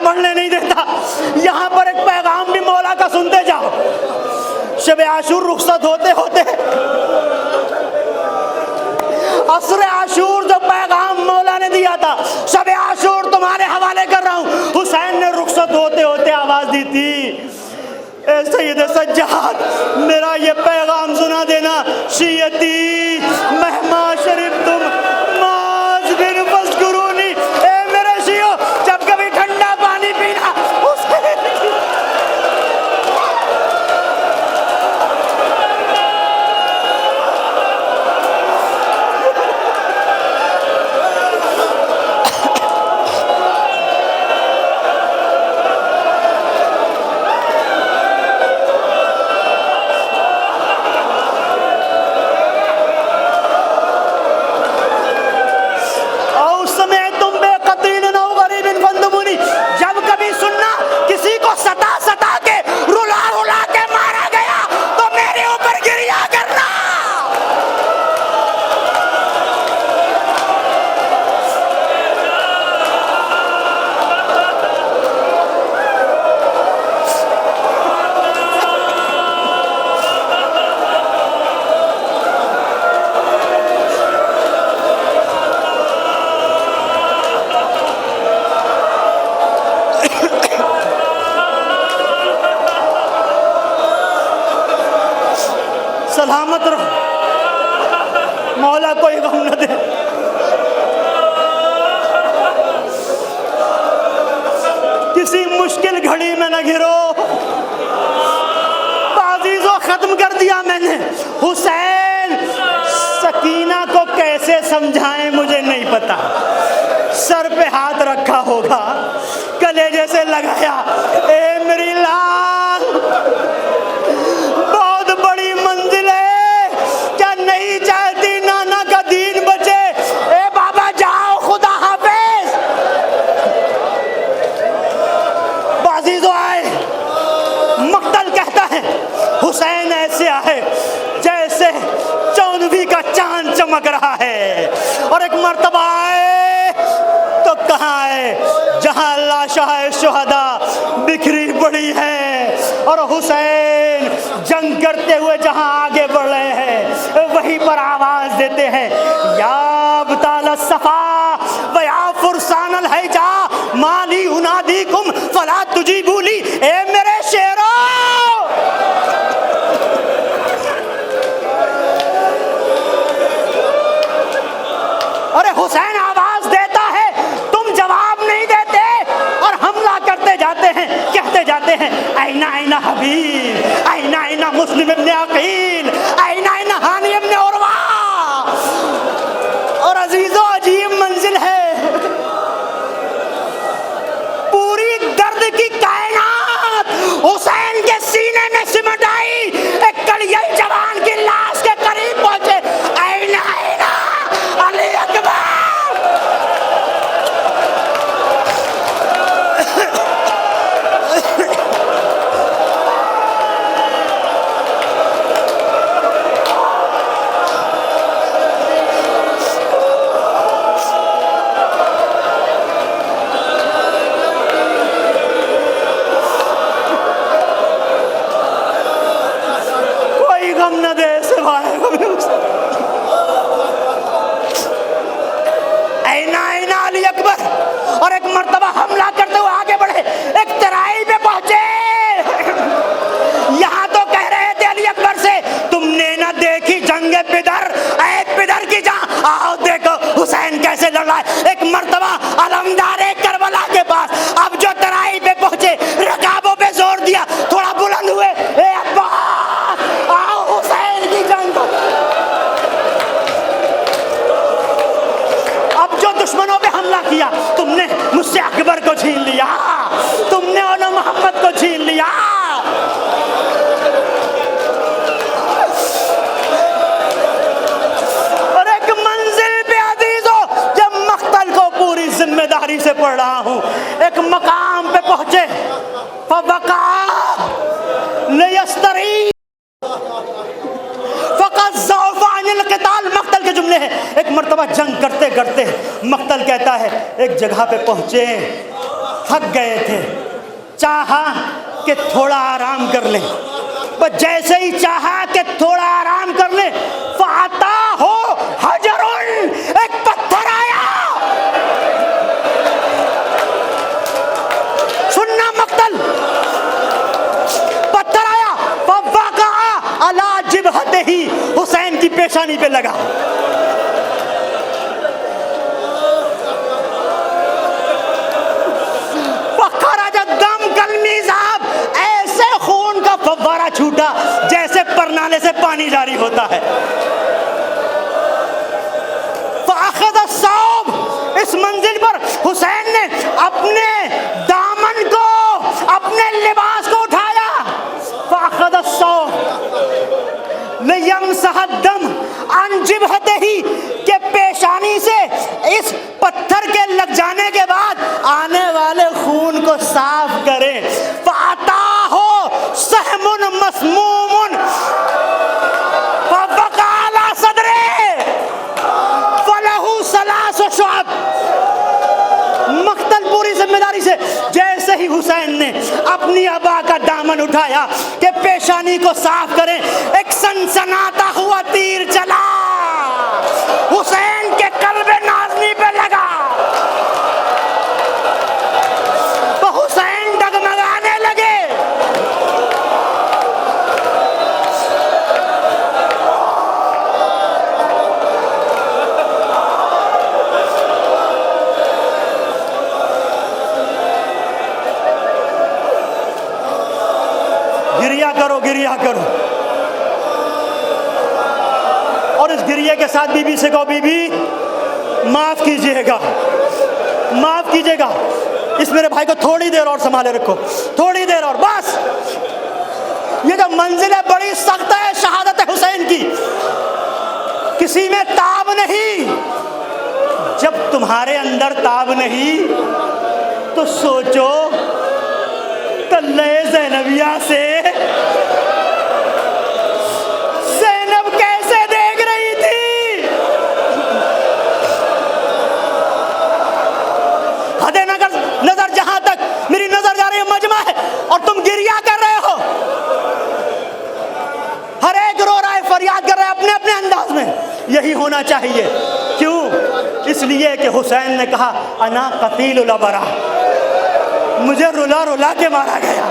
پڑھنے نہیں دیتا، یہاں پر ایک پیغام بھی مولا کا سنتے جاؤ۔ شب عاشور رخصت ہوتے ہوتے عصر عاشور جو پیغام مولا نے دیا تھا، شب عاشور تمہارے حوالے کر رہا ہوں، حسین نے رخصت ہوتے ہوتے آواز دی تھی، اے سید سجاد میرا یہ پیغام سنا دینا، شیعتی مہما شریف تم ماز بن فذکرونی، اے میرے شیعو جب کبھی ٹھنڈا پانی پینا مشکل گھڑی میں نہ گرو. عزیزو ختم کر دیا میں نے. حسین سکینہ کو کیسے سمجھائیں مجھے نہیں پتا. سر پہ ہاتھ رکھا ہوگا, کلیجے سے لگایا, اے میری لال بہت بڑی منزل ہے, کیا نہیں چاہتی نانا کا دین بچے؟ اے بابا جاؤ, خدا حافظ. عزیزو آئے, مقتل کہتا ہے حسین ایسے آئے جیسے 14ویں کا چاند چمک رہا ہے. اور ایک مرتبہ آئے تو کہاں آئے؟ جہاں لاشیں شہداء بکھری پڑی ہے, اور حسین جنگ کرتے ہوئے جہاں آگے بڑھ رہے ہیں وہیں پر آواز دیتے ہیں, یا ابطال الصفا و یا فرسان الحجا مالی انادیکم فلا تجیبوا لی. اے میرے شیرو, ارے حسین آواز دیتا ہے, تم جواب نہیں دیتے اور حملہ کرتے جاتے ہیں, کہتے جاتے ہیں اینا اینا حبیب, اینا اینا مسلم ابن عقیل, اینا اینا ہانی ابن عروہ. اور عزیزو عجیب منزل ہے, پوری درد کی کائنات حسین کے سینے میں سمٹ آئی. ایک کڑیائی جوان کی لاش کے قریب پہنچے, اینا اینا علی اکبر. کوئی غم نہ دے سوائے اینا اینا علی اکبر. اور ایک مرتبہ حملہ کرتے ہوئے آگے بڑھے, ایک ترائی پہ پہنچے. یہاں تو کہہ رہے تھے علی اکبر سے, تم نے نہ دیکھی جنگ پدر, اے پدر کی جان, آؤ دیکھو حسین کیسے لڑ رہا ہے. ایک مرتبہ علمدار کربلا کے پاس, اب جو ترائی پہ پہنچے رکابوں پہ زور دیا, تھوڑا بلند ہوئے, اے عباس آؤ حسین کی جنگ. اب جو دشمنوں پہ حملہ کیا, تم نے مجھ سے اکبر کو چھین لیا, تم نے اولا محمد کو چھین لیا. اور ایک منزل پہ عزیزو جب مقتل کو پوری ذمہ داری سے پڑھ رہا ہوں, ایک مقام پہ پہنچے, فَوَقَعَ لِيَسْتَرِي فَقَدْ ضَعُفَ عَنِ الْقِتَالِ. مقتل کے جملے ہیں. ایک مرتبہ جنگ کرتے کرتے مقتل کہتا ہے, ایک جگہ پہ پہنچے, تھک گئے تھے, چاہا کہ تھوڑا آرام کر لیں. بس جیسے ہی چاہا کہ تھوڑا آرام کر لیں, فَأَتَاهُ حَجَرٌ, ایک پتھر آیا. سننا مقتل, پتھر آیا, فَوَقَعَ عَلَى جِبْهَتِهِ, حسین کی پیشانی پہ لگا. فَخَرَجَ الدَّمُ كَالْمِيزَابِ, ایسے خون کا فوارہ چھوٹا جیسے پرنالے سے پانی جاری ہوتا ہے. فَأَخَذَ الثَّوْبَ, اس منزل پر حسین نے اپنے دامن کو, اپنے لباس کو اٹھایا. فَأَخَذَ الثَّوْبَ لِيَمْسَحَ الدَّمَ عَنْ جِبْهَتِهِ, کہ پیشانی سے اس پتھر کے لگ جانے کے بعد آنے والے خون کو صاف کرے. فَأَتَاهُ سَهْمٌ مَسْمُومٌ فَوَقَعَ عَلَى صَدْرِهِ فَلَهُ 3 شُعَبٌ. مقتل پوری ذمہ داری سے, جیسے ہی حسین نے اپنی ابا کا دامن اٹھایا کہ پیشانی کو صاف کریں, ایک سنسناتا ہوا تیر چلا, حسین کے قلب نازنی پہ لگا. تو حسین ڈگمگانے لگے. گریا کرو. اور اس گریے کے ساتھ بی بی سے کہو بی بی معاف کیجئے گا، معاف کیجئے گا. اس میرے بھائی کو تھوڑی دیر اور سنبھالے رکھو، تھوڑی دیر اور بس. یہ جو منزل ہے بڑی سخت ہے شہادت حسین کی، کسی میں تاب نہیں. جب تمہارے اندر تاب نہیں تو سوچو کلے زینبیہ سے زینب کیسے دیکھ رہی تھی. حد نظر جہاں تک میری نظر جا رہی ہے مجمع ہے اور تم گریا کر رہے ہو. ہر ایک رو رہا ہے، فریاد کر رہا ہے اپنے اپنے انداز میں. یہی ہونا چاہیے. کیوں؟ اس لیے کہ حسین نے کہا انا قتیل الابرا، مجھے رلا رلا کے مارا گیا.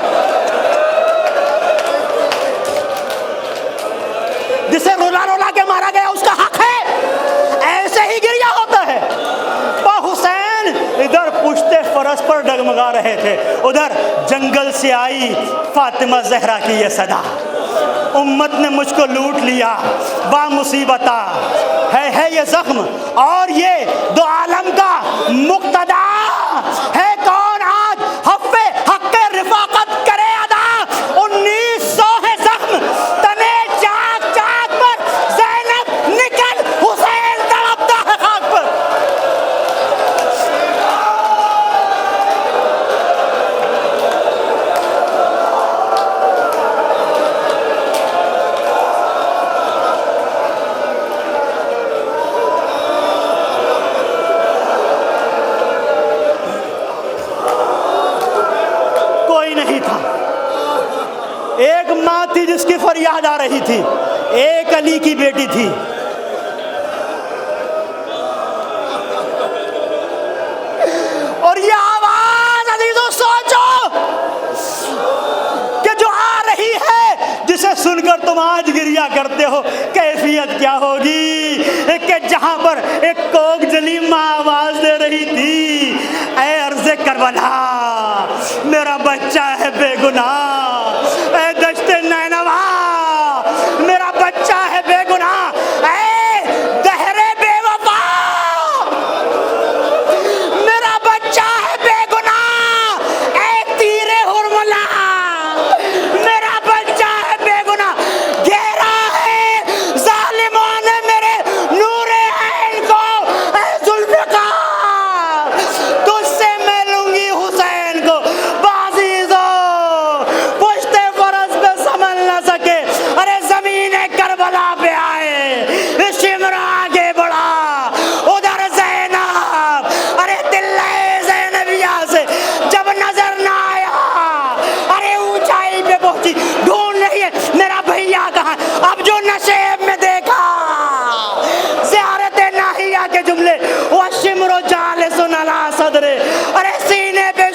جسے رلا رلا کے مارا گیا اس کا حق ہے، ایسے ہی گریا ہوتا ہے. اور حسین ادھر پشتے فرس پر ڈگمگا رہے تھے، ادھر جنگل سے آئی فاطمہ زہرا کی یہ صدا، امت نے مجھ کو لوٹ لیا، با مصیبتا ہے یہ زخم اور یہ دو عالم کا مقتدا ہے. کون آج حق حق رفاقت کرے ادا؟ 1900 ہے زخم تنے چاک چاک پر، زینب نکل حسین تڑپتا ہے خاک پر. ایک ماں تھی جس کی فریاد آ رہی تھی، ایک علی کی بیٹی تھی. اور یہ آواز عزیزوں سوچو کہ جو آ رہی ہے، جسے سن کر تم آج گریا کرتے ہو، کیفیت کیا ہوگی کہ جہاں پر ایک کوک جلی ماں آواز دے رہی تھی، اے عرض کربلا میرا بچہ ہے بے گناہ، اے دشت نینوا میرا بچہ ہے بے گناہ، اے دہر بے وفا میرا بچہ ہے بے گناہ، اے تیر حرملا میرا بچہ ہے بے گناہ. گھیرا ہے ظالموں نے میرے نور عین کو، اے ذوالفقار تجھ سے میں لوں گی حسین کو. بازیزو پشت فرس پہ سنبھل نہ سکے، ارے زمین کربلا پہ آئے، شمر آگے بڑھا، ادھر زینب، ارے دلے زینبیہ سے جب نظر نہ آیا، ارے اونچائی پہ پہنچی، ڈھونڈ رہی ہے میرا بھیا کہاں. اب جو نشیب میں دیکھا زیارت ناہیہ کے جملے، وہ شمر و جالس علی صدرے، ارے سینے پہ